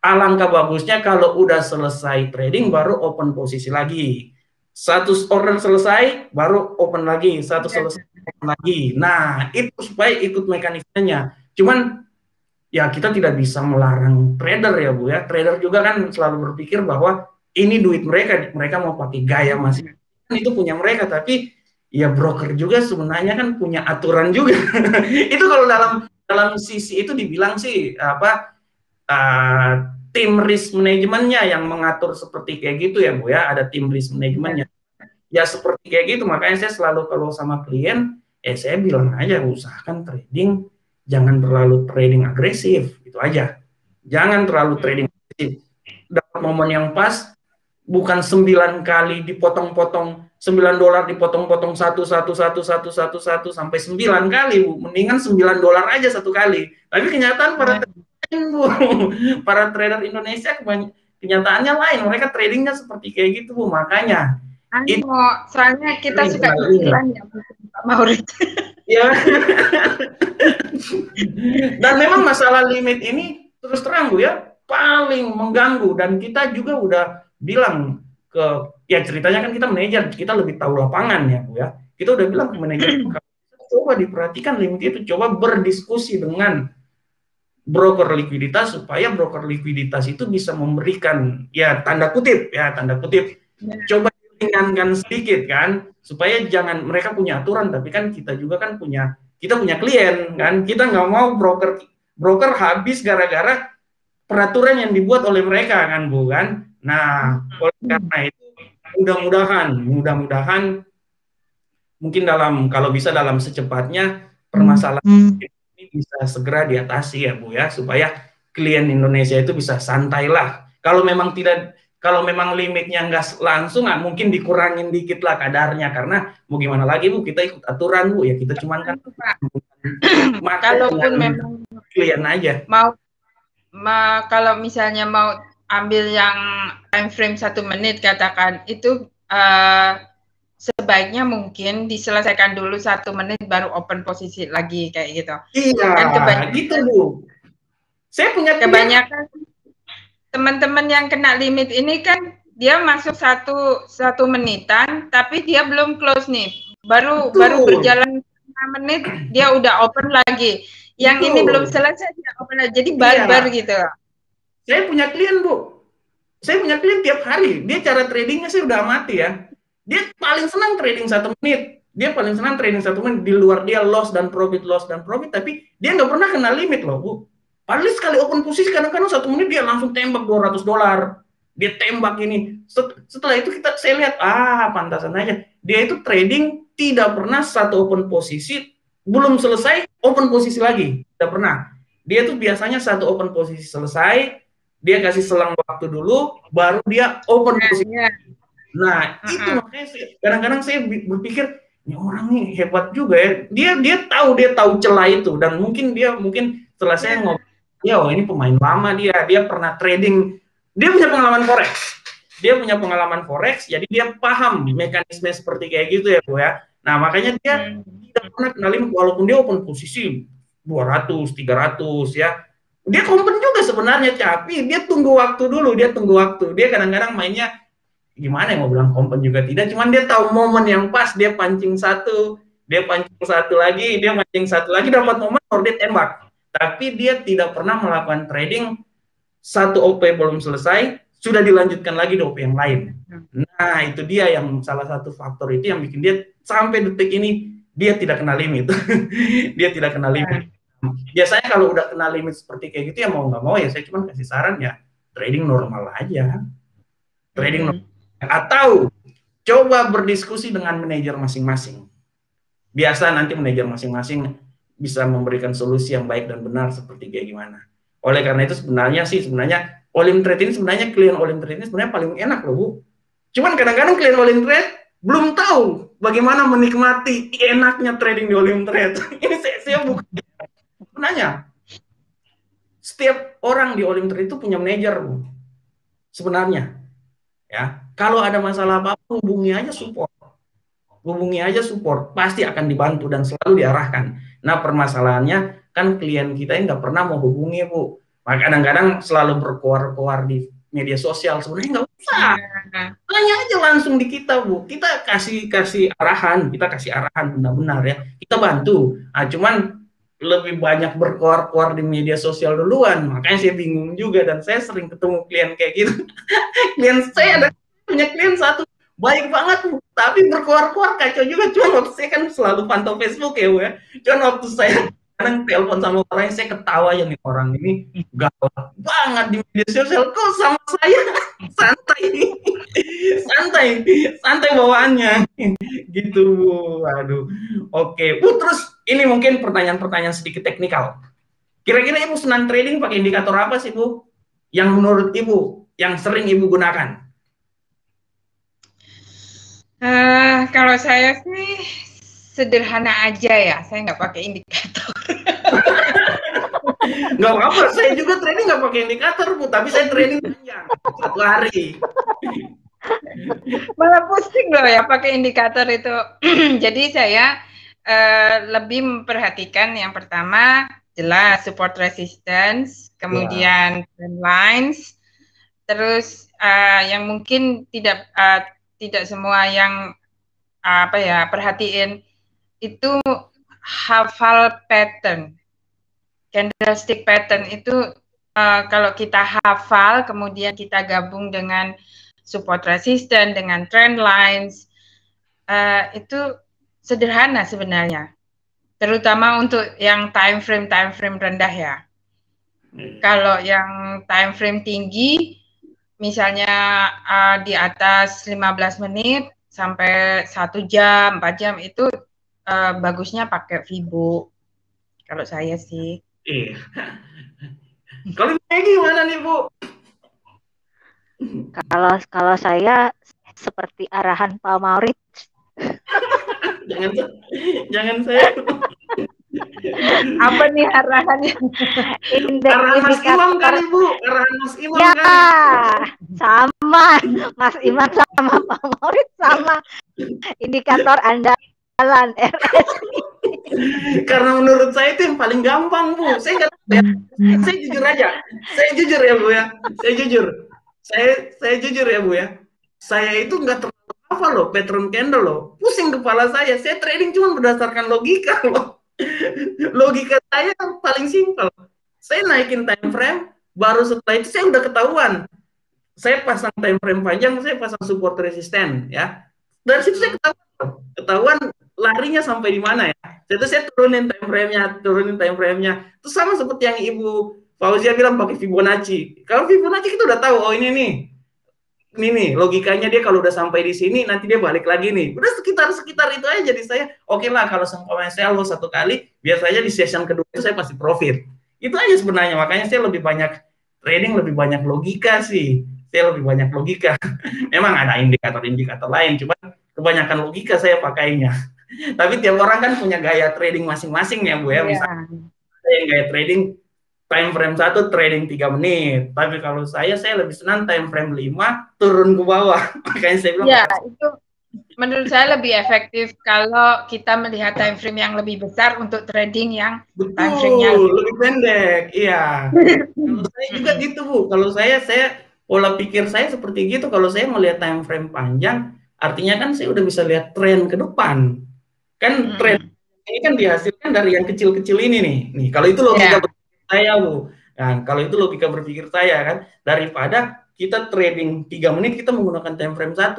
alangkah bagusnya kalau udah selesai trading baru open posisi lagi. Satu order selesai baru open lagi, satu selesai open lagi. Nah, itu supaya ikut mekanismenya. Cuman ya kita tidak bisa melarang trader ya Bu ya. Trader juga kan selalu berpikir bahwa ini duit mereka mau pakai gaya masing, itu punya mereka, tapi ya broker juga sebenarnya kan punya aturan juga. Itu kalau dalam sisi itu dibilang sih apa, tim risk manajemennya yang mengatur seperti kayak gitu ya Bu ya, ada tim risk manajemennya. Ya seperti kayak gitu, makanya saya selalu kalau sama klien, saya bilang aja usahakan trading, jangan terlalu trading agresif, itu aja. Jangan terlalu trading agresif. Dapat momen yang pas, bukan 9 kali dipotong-potong, $9 dipotong-potong satu sampai 9 kali Bu. Mendingan $9 aja satu kali. Tapi kenyataan para trader Indonesia kenyataannya lain, mereka tradingnya seperti kayak gitu Bu. Makanya soalnya kita suka cicilan ya Pak Maurid. Ya. Dan memang masalah limit ini terus terang Bu ya paling mengganggu, dan kita juga udah bilang ke, ya ceritanya kan kita manajer, kita lebih tahu lapangan ya Bu ya. Kita udah bilang ke manajer, coba diperhatikan limit itu, coba berdiskusi dengan broker likuiditas supaya broker likuiditas itu bisa memberikan ya tanda kutip coba ringankan sedikit kan, supaya jangan mereka punya aturan tapi kan kita juga kan punya klien kan, kita nggak mau broker habis gara-gara peraturan yang dibuat oleh mereka kan Bu kan. Nah, oleh karena itu mudah-mudahan mungkin kalau bisa dalam secepatnya permasalahan ini bisa segera diatasi ya Bu ya, supaya klien Indonesia itu bisa santai lah. Kalau memang limitnya nggak langsung, mungkin dikurangin dikit lah kadarnya, karena mau gimana lagi Bu, kita ikut aturan Bu ya, kita cuman kan kalaupun memang klien aja kalau misalnya mau ambil yang time frame 1 menit katakan, itu sebaiknya mungkin diselesaikan dulu 1 menit baru open posisi lagi kayak gitu. Iya, kan gitu Bu. Saya punya kebanyakan teman-teman yang kena limit ini kan dia masuk satu menitan, tapi dia belum close nih, baru berjalan 5 menit dia udah open lagi. Yang ini belum selesai dia open lagi, jadi barbar gitu. Saya punya klien Bu, saya punya klien tiap hari, dia cara tradingnya saya udah amati ya. Dia paling senang trading 1 menit, di luar dia loss dan profit, tapi dia nggak pernah kena limit loh Bu. Padahal sekali open posisi kadang-kadang 1 menit dia langsung tembak $200, dia tembak ini. Setelah itu saya lihat, pantasan aja dia itu trading tidak pernah satu open posisi belum selesai open posisi lagi, tidak pernah. Dia tuh biasanya satu open posisi selesai, dia kasih selang waktu dulu, baru dia open posisi. Nah, itu makanya kadang-kadang saya berpikir ini orang nih hebat juga ya. Dia tahu celah itu, dan mungkin setelah saya ngobrol, ya oh ini pemain lama, dia pernah trading, dia punya pengalaman forex. Jadi dia paham mekanisme seperti kayak gitu ya Bu ya. Nah, makanya dia tidak pernah kenalin, walaupun dia open posisi 200, 300 ya. Dia kompen juga sebenarnya, tapi dia tunggu waktu dulu, Dia kadang-kadang mainnya gimana ya, mau bilang kompen juga tidak, cuman dia tahu momen yang pas, dia pancing satu lagi, dapat momen baru dia tembak. Tapi dia tidak pernah melakukan trading, satu OP belum selesai, sudah dilanjutkan lagi di OP yang lain. Nah, itu dia yang salah satu faktor itu yang bikin dia sampai detik ini dia tidak kena limit. Dia tidak kena limit. Biasanya kalau udah kena limit seperti kayak gitu ya mau nggak mau ya saya cuma kasih saran ya trading normal aja. Atau coba berdiskusi dengan manajer masing-masing. Biasa nanti manajer masing-masing bisa memberikan solusi yang baik dan benar seperti kayak gimana. Oleh karena itu sebenarnya Olimtrade ini sebenarnya klien Olimtrade ini sebenarnya paling enak loh Bu. Cuman kadang-kadang klien Olimtrade belum tahu bagaimana menikmati enaknya trading di Olimtrade. Ini saya bukan. Sebenarnya setiap orang di Olimtrade itu punya manajer Bu. Sebenarnya. Ya, kalau ada masalah apa-apa hubungi aja support, pasti akan dibantu dan selalu diarahkan. Nah, permasalahannya kan klien kita yang nggak pernah mau hubungi Bu. Maka kadang-kadang selalu berkoar-koar di media sosial, sebenarnya nggak usah. Tanya aja langsung di kita Bu. Kita kasih arahan, benar-benar ya. Kita bantu. Nah, cuman lebih banyak berkoar-koar di media sosial duluan. Makanya saya bingung juga, dan saya sering ketemu klien kayak gitu. Klien saya punya klien satu baik banget, tapi berkoar-koar kacau juga. Cuma waktu saya kan selalu pantau Facebook ya Bu ya. Cuma waktu saya kadang telepon sama orang, saya ketawa ya, nih orang ini galak banget di media sosial, kok sama saya santai bawaannya gitu Bu. Aduh. Oke Bu, terus ini mungkin pertanyaan sedikit teknikal. Kira-kira Ibu senang trading pakai indikator apa sih Bu? Yang menurut Ibu yang sering Ibu gunakan? Kalau saya sih sederhana aja ya, saya nggak pakai indikator. Nggak apa-apa, saya juga trading nggak pakai indikator Bu, tapi saya trading panjang 1 hari. Malah pusing loh ya pakai indikator itu. Jadi saya lebih memperhatikan yang pertama jelas support resistance, kemudian trend lines, terus yang mungkin tidak semua yang perhatiin itu hafal pattern, candlestick pattern itu. Kalau kita hafal kemudian kita gabung dengan support resistance dengan trend lines, itu sederhana sebenarnya, terutama untuk yang time frame rendah ya. Kalau yang time frame tinggi misalnya di atas 15 menit sampai 1 jam, 4 jam itu bagusnya pakai Fibo. Kalau saya sih. Kalau gimana nih Bu? Kalau saya seperti arahan Pak Maurits. jangan saya. Apa nih arahannya? Arahan Mas Imam kan Ibu? Arahan Mas Imam ya, kan? Sama Mas Imam sama Pak Maurits sama indikator andalan RSI. Karena menurut saya itu yang paling gampang Bu. Saya nggak tahu ya. Saya jujur aja. Saya jujur ya Bu ya. Saya jujur ya Bu ya. Saya itu nggak terlalu hafal loh pattern candle loh. Pusing kepala saya. Saya trading cuma berdasarkan logika loh. Logika saya paling simpel. Saya naikin time frame, baru setelah itu saya udah ketahuan. Saya pasang time frame panjang, saya pasang support resisten ya. Dari situ saya ketahuan larinya sampai di mana ya. Jadi saya turunin time frame-nya. Terus sama seperti yang Ibu Fauzia bilang pakai Fibonacci. Kalau Fibonacci kita udah tahu, oh ini nih logikanya dia kalau udah sampai di sini nanti dia balik lagi nih. Udah sekitar itu aja. Jadi saya oke lah, kalau sampai saya loss 1 kali, biasanya di session kedua itu saya pasti profit. Itu aja sebenarnya. Makanya saya lebih banyak trading, lebih banyak logika sih. Saya lebih banyak logika. Memang ada indikator lain, cuma kebanyakan logika saya pakainya. Tapi tiap orang kan punya gaya trading masing-masing ya Bu ya. Misalnya saya yang gaya trading time frame 1 trading 3 menit. Tapi kalau saya lebih senang time frame 5 turun ke bawah. Makanya saya bilang ya, itu menurut saya lebih efektif kalau kita melihat time frame yang lebih besar untuk trading yang time frame-nya lebih pendek. Iya. Kalau saya juga gitu Bu. Kalau saya pola pikir saya seperti gitu. Kalau saya melihat time frame panjang, artinya kan saya udah bisa lihat tren ke depan. Kan tren ini kan dihasilkan dari yang kecil-kecil ini nih. Nih, kalau itu logika berpikir saya, Bu. Nah, kalau itu logika berpikir saya kan, daripada kita trading 3 menit kita menggunakan time frame 1.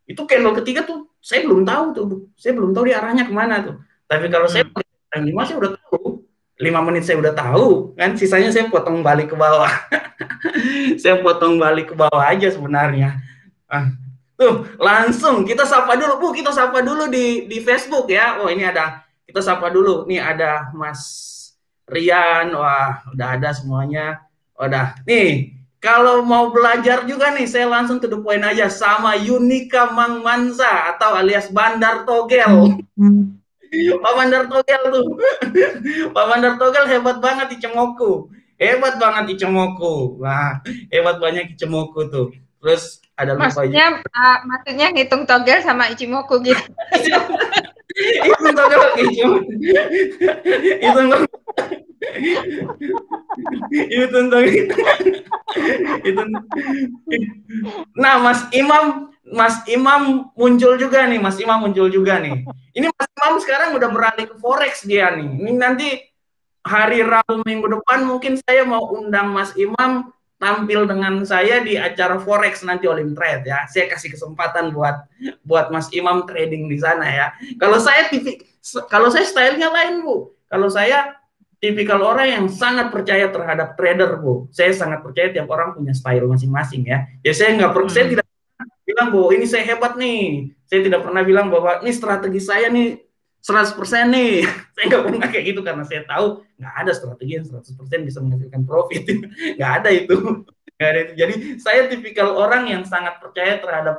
Itu candle ketiga tuh saya belum tahu tuh, Bu. Saya belum tahu dia arahnya kemana tuh. Tapi kalau saya time 5 saya udah tahu. 5 menit saya udah tahu, kan sisanya saya potong balik ke bawah. Saya potong balik ke bawah aja sebenarnya. Tuh, langsung kita sapa dulu, Bu. Kita sapa dulu di Facebook ya. Oh, ini ada. Kita sapa dulu. Nih ada Mas Rian. Wah, udah ada semuanya. Udah. Nih, kalau mau belajar juga nih, saya langsung to the point aja sama Yunika Mangmansa atau alias Bandar Togel. Pak Bandar Togel tuh. Pak Bandar Togel hebat banget di Cemoku. Hebat banget di Cemoku. Wah, hebat banyak di Cemoku tuh. Terus ada maksudnya ngitung togel sama Ichimoku gitu. Hitung togel Ichimoku. Hitung togel. Nah, Mas Imam muncul juga nih. Mas Imam muncul juga nih. Ini Mas Imam sekarang udah beralih ke forex dia nih. Ini nanti hari Rabu minggu depan mungkin saya mau undang Mas Imam tampil dengan saya di acara forex nanti Olim Trade ya. Saya kasih kesempatan buat Mas Imam trading di sana ya. Kalau saya stylenya lain, Bu. Kalau saya tipikal orang yang sangat percaya terhadap trader, Bu. Saya sangat percaya tiap orang punya style masing-masing ya. Ya saya tidak bilang bahwa ini saya hebat nih. Saya tidak pernah bilang bahwa ini strategi saya nih 100% nih. Saya nggak pernah kayak gitu karena saya tahu nggak ada strategi yang 100% bisa menghasilkan profit. Nggak ada itu. Jadi saya tipikal orang yang sangat percaya terhadap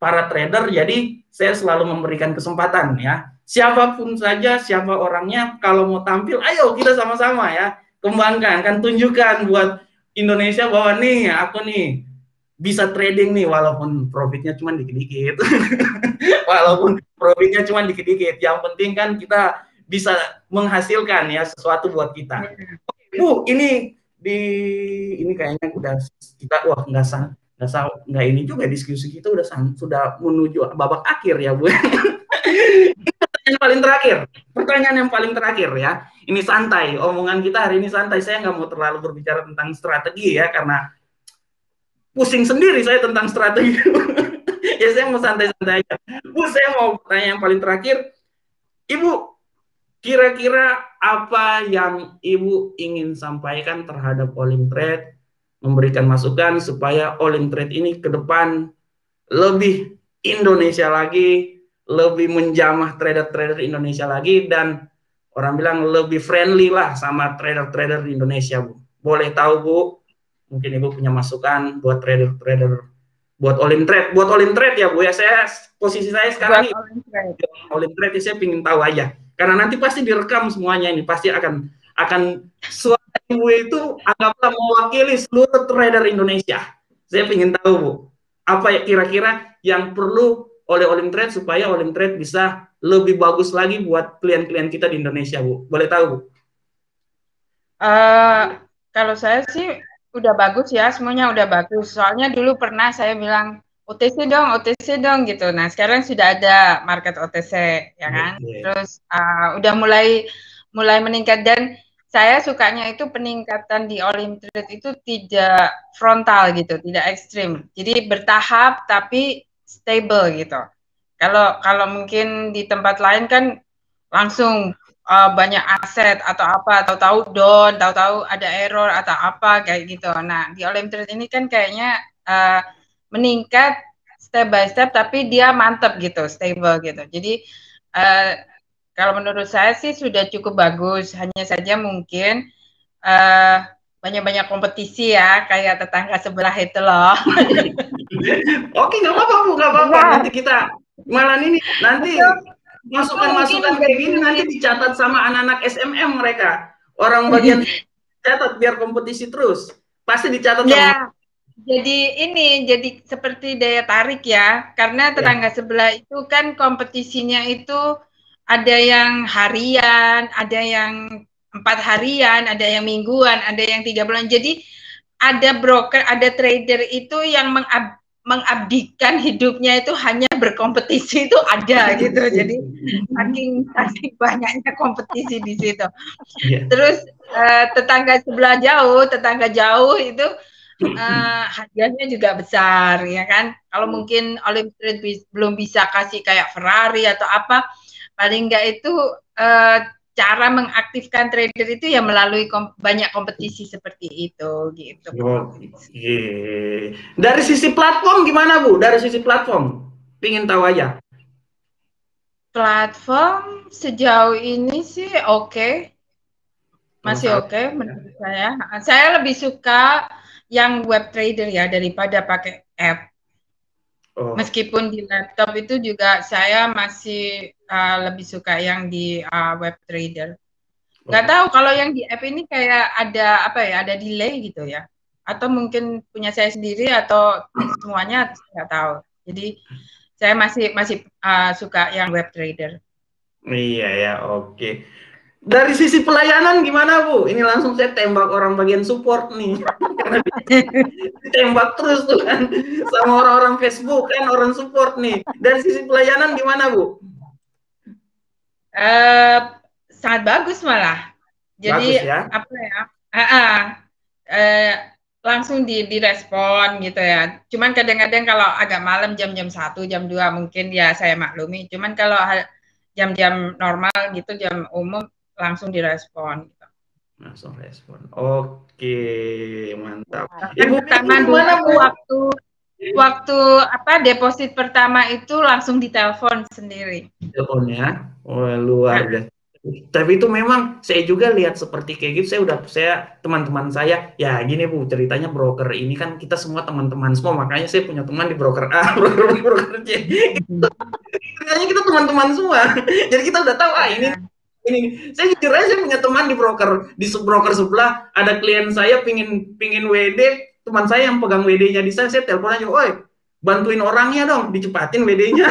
para trader. Jadi saya selalu memberikan kesempatan ya. Siapapun saja, siapa orangnya, kalau mau tampil, ayo kita sama-sama ya. Kembangkan, kan tunjukkan buat Indonesia bahwa nih aku nih bisa trading nih walaupun profitnya cuma dikit-dikit. Walaupun profitnya cuma dikit-dikit. Yang penting kan kita bisa menghasilkan ya sesuatu buat kita. Oke, Bu, ini kayaknya udah kita nggak ini juga diskusi kita sudah menuju babak akhir ya, Bu. Pertanyaan yang paling terakhir ya. Ini santai, omongan kita hari ini santai. Saya nggak mau terlalu berbicara tentang strategi ya, karena pusing sendiri saya tentang strategi. Ya saya mau santai-santai aja. Bu, saya mau tanya yang paling terakhir. Ibu, kira-kira apa yang Ibu ingin sampaikan terhadap Olim Trade, memberikan masukan supaya Olim Trade ini ke depan lebih Indonesia lagi, lebih menjamah trader-trader Indonesia lagi, dan orang bilang lebih friendly lah sama trader-trader di Indonesia, Bu. Boleh tahu, Bu? Mungkin Ibu punya masukan buat trader-trader, buat Olim Trade ya, Bu ya. Posisi saya sekarang ini Olim Trade saya ingin tahu aja, karena nanti pasti direkam semuanya ini, pasti akan suara Ibu itu anggaplah mewakili seluruh trader Indonesia. Saya ingin tahu, Bu, apa ya kira-kira yang perlu oleh Olim Trade supaya Olim Trade bisa lebih bagus lagi buat klien-klien kita di Indonesia, Bu. Boleh tahu, Bu? Kalau saya sih udah bagus ya, semuanya udah bagus. Soalnya dulu pernah saya bilang OTC dong gitu. Nah, sekarang sudah ada market OTC ya kan. Terus udah mulai meningkat, dan saya sukanya itu peningkatan di Olim Trade itu tidak frontal gitu, tidak ekstrim. Jadi bertahap tapi stable gitu. Kalau mungkin di tempat lain kan langsung banyak aset atau apa, tahu-tahu down, tahu-tahu ada error atau apa kayak gitu. Nah, di Olim Trade ini kan kayaknya meningkat step by step, tapi dia mantap gitu, stable gitu. Jadi kalau menurut saya sih sudah cukup bagus. Hanya saja mungkin banyak-banyak kompetisi ya, kayak tetangga sebelah itu loh. Oke, nggak apa-apa, Bu, nggak apa-apa. Nanti kita malam ini nanti masukan-masukan kayak gini nanti dicatat sama anak-anak SMM mereka. Orang bagian catat biar kompetisi terus. Pasti dicatat ya. Jadi seperti daya tarik ya, karena tetangga sebelah itu kan kompetisinya itu ada yang harian, ada yang 4 harian, ada yang mingguan, ada yang 3 bulan. Jadi ada broker, ada trader itu yang mengabdikan hidupnya itu hanya berkompetisi itu ada gitu. Jadi saking banyaknya kompetisi di situ. Terus tetangga jauh itu hadiahnya juga besar ya kan. Kalau mungkin Olimtrade belum bisa kasih kayak Ferrari atau apa, paling enggak itu cara mengaktifkan trader itu ya melalui banyak kompetisi seperti itu gitu. Dari sisi platform gimana Bu? Dari sisi platform pingin tahu aja. Platform sejauh ini sih oke. Masih oke menurut saya. Saya lebih suka yang web trader ya daripada pakai app. Meskipun di laptop itu juga saya masih lebih suka yang di web trader. Nggak tahu kalau yang di app ini kayak ada apa ya, ada delay gitu ya. Atau mungkin punya saya sendiri atau semuanya nggak tahu. Jadi saya masih suka yang web trader. Iya ya, oke. Dari sisi pelayanan gimana Bu? Ini langsung saya tembak orang bagian support nih. Tembak terus tuh kan sama orang-orang Facebook kan, orang support nih. Dari sisi pelayanan gimana Bu? Sangat bagus malah. Jadi bagus, ya? Apa ya? Langsung direspon gitu ya. Cuman kadang-kadang kalau agak malam jam-jam 1, jam 2 mungkin ya saya maklumi. Cuman kalau jam-jam normal gitu, jam umum langsung direspon gitu. Langsung respon. Oke, mantap. Ibu pertama dulu waktu apa deposit pertama itu langsung ditelepon sendiri. Teleponnya. Oh, luar biasa. Tapi itu memang saya juga lihat seperti kayak gitu. Saya teman-teman saya ya gini Bu, ceritanya broker ini kan kita semua teman-teman semua, makanya saya punya teman di broker A, broker C. Ceritanya kita teman-teman semua. Jadi kita udah tahu ini saya jujur aja, saya punya teman di broker sebelah, ada klien saya pingin WD, teman saya yang pegang WD-nya di saya telepon aja, "Oi, bantuin orangnya dong, dicepatin WD-nya."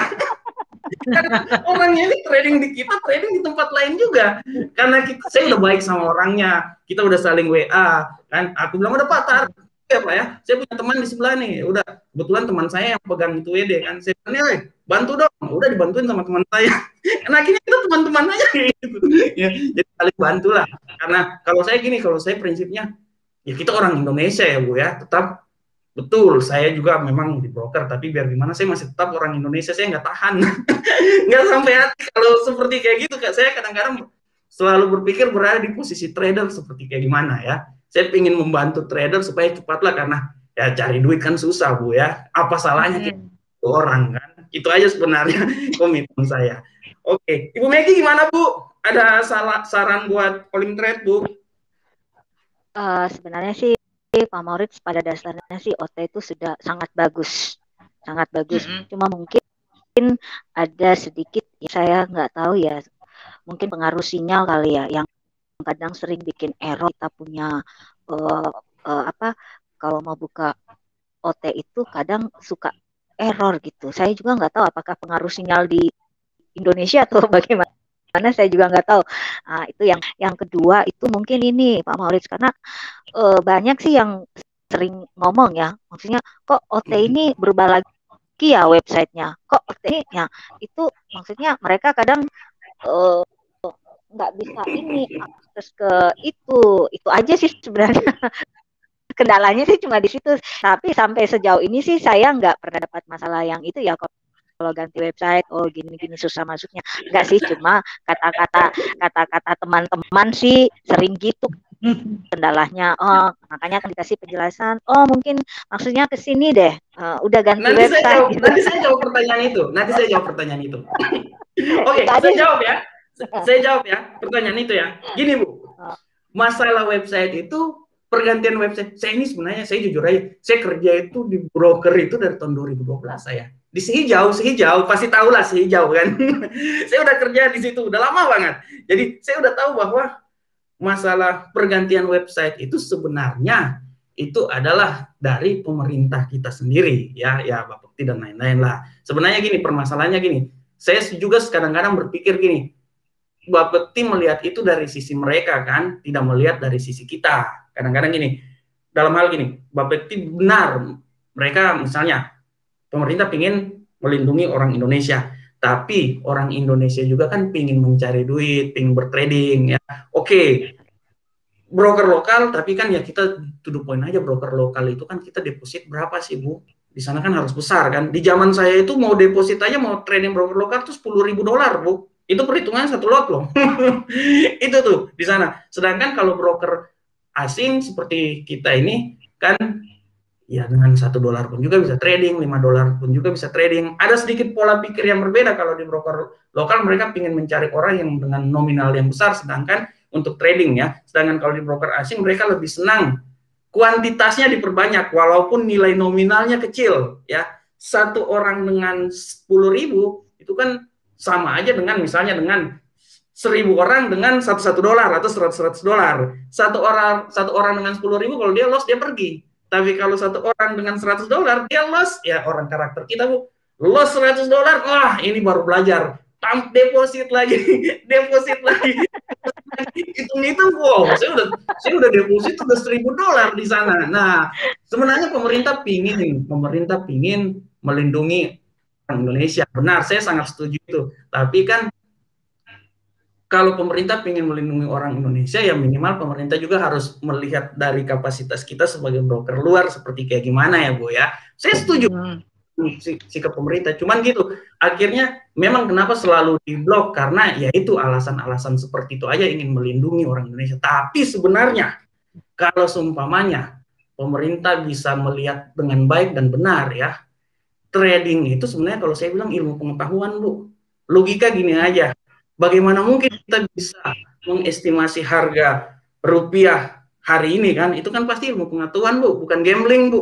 Orangnya ini trading di kita, trading di tempat lain juga. Karena saya udah baik sama orangnya, kita udah saling WA kan. Aku bilang udah Pak, ya Pak ya, saya punya teman di sebelah nih, udah kebetulan teman saya yang pegang itu WD kan, saya bilang, bantu dong, udah dibantuin sama teman saya. Karena akhirnya kita teman-teman aja gitu. Ya, jadi saling bantu lah. Karena kalau saya prinsipnya ya kita orang Indonesia ya Bu ya, tetap betul saya juga memang di broker, tapi biar gimana saya masih tetap orang Indonesia, saya nggak tahan. Nggak sampai hati kalau seperti kayak gitu Kak. Saya kadang-kadang selalu berpikir berada di posisi trader seperti kayak gimana ya. Saya ingin membantu trader supaya cepatlah, karena ya cari duit kan susah Bu ya. Apa salahnya kita orang kan? Itu aja sebenarnya komitmen saya. Oke, Ibu Megi gimana Bu? Ada saran buat Olimtrade Bu? Sebenarnya sih Pak Maurits pada dasarnya sih OT itu sudah sangat bagus. Cuma mungkin ada sedikit ya, saya nggak tahu ya, mungkin pengaruh sinyal kali ya, yang kadang sering bikin error. Kita punya kalau mau buka OT itu kadang suka error gitu. Saya juga nggak tahu apakah pengaruh sinyal di Indonesia atau bagaimana. Karena saya juga nggak tahu. Itu yang kedua itu mungkin ini Pak Maurits, karena banyak sih yang sering ngomong ya, maksudnya kok OT ini berubah lagi ya websitenya, kok OT ini ya, itu maksudnya mereka kadang nggak bisa ini akses ke itu aja sih sebenarnya. Kendalanya sih cuma di situ. Tapi sampai sejauh ini sih saya nggak pernah dapat masalah yang itu ya. Kalau ganti website, gini-gini susah masuknya. Enggak sih, cuma kata-kata teman-teman sih sering gitu kendalanya. Makanya kan dikasih penjelasan. Mungkin maksudnya ke sini deh. Udah ganti website. Nanti saya jawab pertanyaan itu. Oke, saya jawab ya. Saya jawab ya pertanyaan itu ya. Gini Bu, masalah website itu, pergantian website. Saya ini sebenarnya, saya jujur aja, saya kerja itu di broker itu dari tahun 2012 saya. di si hijau pasti tahu lah si hijau kan. Saya udah kerja di situ udah lama banget. Jadi saya udah tahu bahwa masalah pergantian website itu sebenarnya itu adalah dari pemerintah kita sendiri, ya Bapepti dan lain-lain lah. Sebenarnya gini, permasalahannya gini, saya juga kadang-kadang berpikir gini, Bapepti melihat itu dari sisi mereka kan, tidak melihat dari sisi kita. Kadang-kadang gini, dalam hal gini, Bapepti benar, mereka misalnya pemerintah ingin melindungi orang Indonesia, tapi orang Indonesia juga kan pingin mencari duit, pingin bertrading ya. Oke, broker lokal, tapi kan ya kita to the point aja, broker lokal itu kan kita deposit berapa sih Bu? Di sana kan harus besar kan. Di zaman saya itu mau deposit aja, mau trading broker lokal tuh $10.000 Bu. Itu perhitungan satu lot loh. Itu tuh di sana. Sedangkan kalau broker asing seperti kita ini kan ya dengan $1 pun juga bisa trading, $5 pun juga bisa trading. Ada sedikit pola pikir yang berbeda kalau di broker lokal, mereka ingin mencari orang yang dengan nominal yang besar, sedangkan untuk trading ya. Sedangkan kalau di broker asing mereka lebih senang kuantitasnya diperbanyak walaupun nilai nominalnya kecil ya. Satu orang dengan 10.000 itu kan sama aja dengan misalnya dengan 1.000 orang dengan $1 atau $100. Satu orang dengan 10.000 kalau dia loss dia pergi. Tapi kalau satu orang dengan $100 dia loss, ya orang karakter kita Bu, loss $100, wah ini baru belajar, deposit lagi, deposit lagi. Hitung-hitung, wow, saya udah deposit udah $1.000 di sana. Nah, sebenarnya pemerintah pingin melindungi orang Indonesia. Benar, saya sangat setuju itu. Tapi kan kalau pemerintah ingin melindungi orang Indonesia, ya minimal pemerintah juga harus melihat dari kapasitas kita sebagai broker luar seperti kayak gimana ya Bu ya. Saya setuju sikap pemerintah, cuman gitu. Akhirnya memang kenapa selalu diblok, karena ya itu alasan-alasan seperti itu aja, ingin melindungi orang Indonesia. Tapi sebenarnya kalau seumpamanya pemerintah bisa melihat dengan baik dan benar ya, trading itu sebenarnya kalau saya bilang ilmu pengetahuan Bu. Logika gini aja. Bagaimana mungkin kita bisa mengestimasi harga rupiah hari ini kan? Itu kan pasti ilmu pengetahuan Bu, bukan gambling Bu.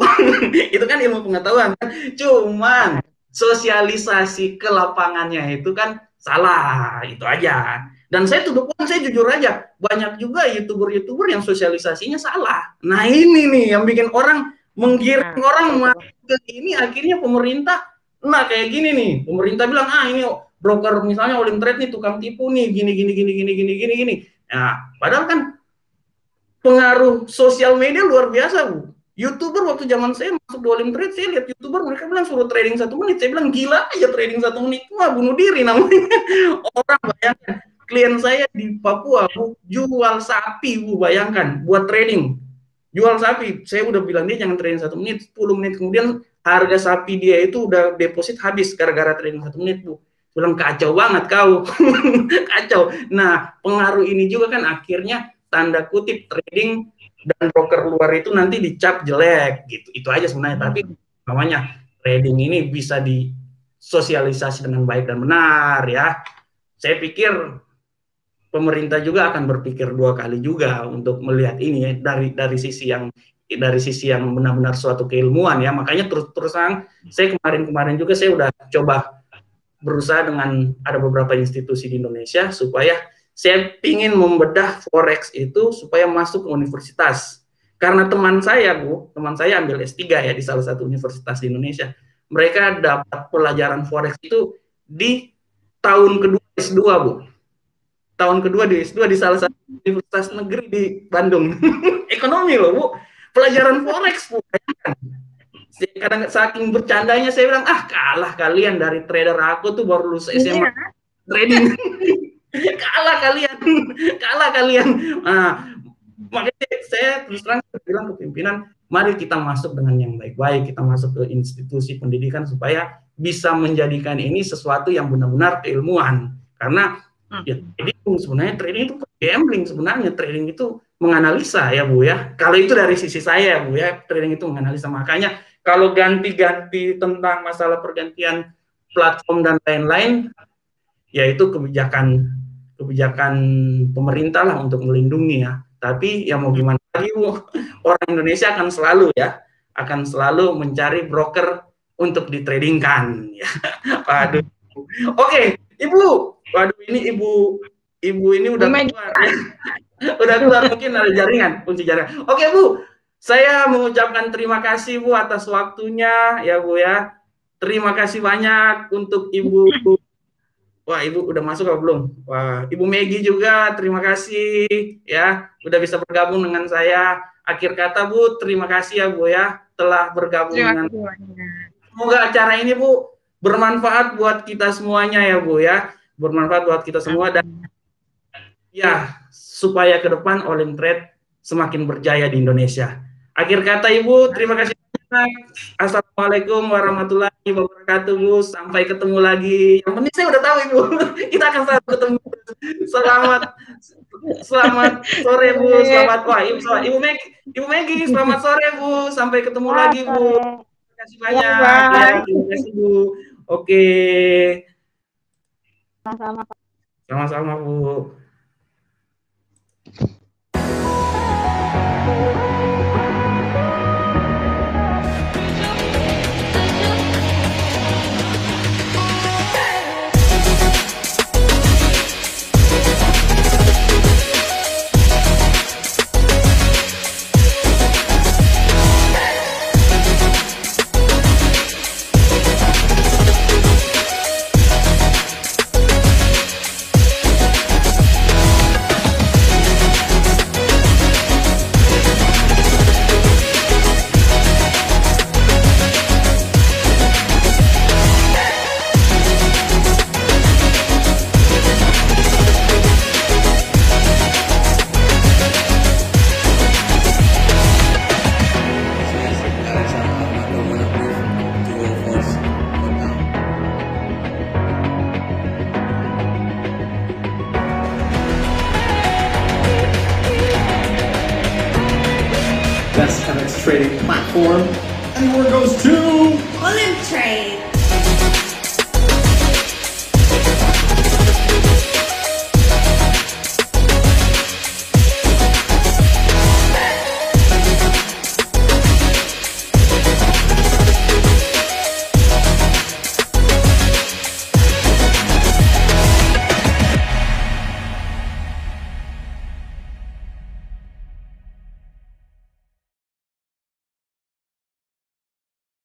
Itu kan ilmu pengetahuan kan? Cuman sosialisasi ke lapangannya itu kan salah, itu aja. Dan saya saya jujur aja, banyak juga YouTuber yang sosialisasinya salah. Nah ini nih yang bikin orang menggiring orang ke ini, akhirnya pemerintah, nah kayak gini nih, pemerintah bilang ini broker misalnya Olim Trade nih tukang tipu nih, gini. Nah, padahal kan pengaruh sosial media luar biasa Bu. YouTuber waktu zaman saya masuk di Olim Trade, saya lihat YouTuber mereka bilang suruh trading 1 menit, saya bilang gila aja trading 1 menit, wah bunuh diri namanya. Orang bayangkan, klien saya di Papua Bu, jual sapi Bu, bayangkan buat trading. Jual sapi, saya udah bilang dia jangan trading 1 menit, 10 menit kemudian harga sapi dia itu udah deposit habis gara-gara trading 1 menit Bu. Bilang kacau banget kau. Kacau. Nah, pengaruh ini juga kan akhirnya tanda kutip trading dan broker luar itu nanti dicap jelek gitu. Itu aja sebenarnya. Tapi namanya trading ini bisa disosialisasi dengan baik dan benar ya. Saya pikir pemerintah juga akan berpikir 2 kali juga untuk melihat ini ya, dari sisi yang benar-benar suatu keilmuan ya. Makanya terus-terusan saya kemarin juga saya udah coba berusaha dengan ada beberapa institusi di Indonesia supaya saya ingin membedah forex itu supaya masuk ke universitas. Karena teman saya ambil S3 ya di salah satu universitas di Indonesia. Mereka dapat pelajaran forex itu di tahun kedua S2 Bu. Tahun kedua di S2 di salah satu universitas negeri di Bandung. Ekonomi loh Bu. Pelajaran forex Bu. Kadang saking bercandanya saya bilang, kalah kalian dari trader aku tuh baru lulus SMA trading. kalah kalian. Nah, makanya saya terus terang bilang ke pimpinan, mari kita masuk dengan yang baik-baik, kita masuk ke institusi pendidikan supaya bisa menjadikan ini sesuatu yang benar-benar keilmuan. Karena ya sebenarnya trading itu gambling, sebenarnya trading itu menganalisa ya Bu ya. Kalau itu dari sisi saya Bu ya, trading itu menganalisa. Makanya kalau ganti-ganti tentang masalah pergantian platform dan lain-lain, yaitu kebijakan pemerintah lah untuk melindungi ya. Tapi ya mau gimana lagi Bu, orang Indonesia akan selalu mencari broker untuk ditradingkan. Ya. Waduh. Oke, Ibu. Waduh, ini Ibu ini udah keluar. Ya. Udah keluar, mungkin ada jaringan, kunci jaringan. Oke, Bu. Saya mengucapkan terima kasih, Bu, atas waktunya ya, Bu ya. Terima kasih banyak untuk Ibu. Wah, Ibu udah masuk atau belum? Wah, Ibu Megi juga terima kasih ya, udah bisa bergabung dengan saya. Akhir kata, Bu, terima kasih ya, Bu ya, telah bergabung dengan. Semoga acara ini, Bu, bermanfaat buat kita semuanya ya, Bu ya. Bermanfaat buat kita semua dan ya, supaya ke depan Olimtrade semakin berjaya di Indonesia. Akhir kata, Ibu, terima kasih banyak. Assalamualaikum warahmatullahi wabarakatuh, Bu. Sampai ketemu lagi. Yang penting saya udah tahu, Ibu. Kita akan selalu ketemu. Selamat sore, Bu. Selamat, wah, Ibu Megi, selamat sore, Bu. Sampai ketemu lagi, Bu. Terima kasih banyak. Ya, terima kasih, Bu. Oke. Sama-sama, Bu. Best FX trading platform. And the word goes to Olimtrade.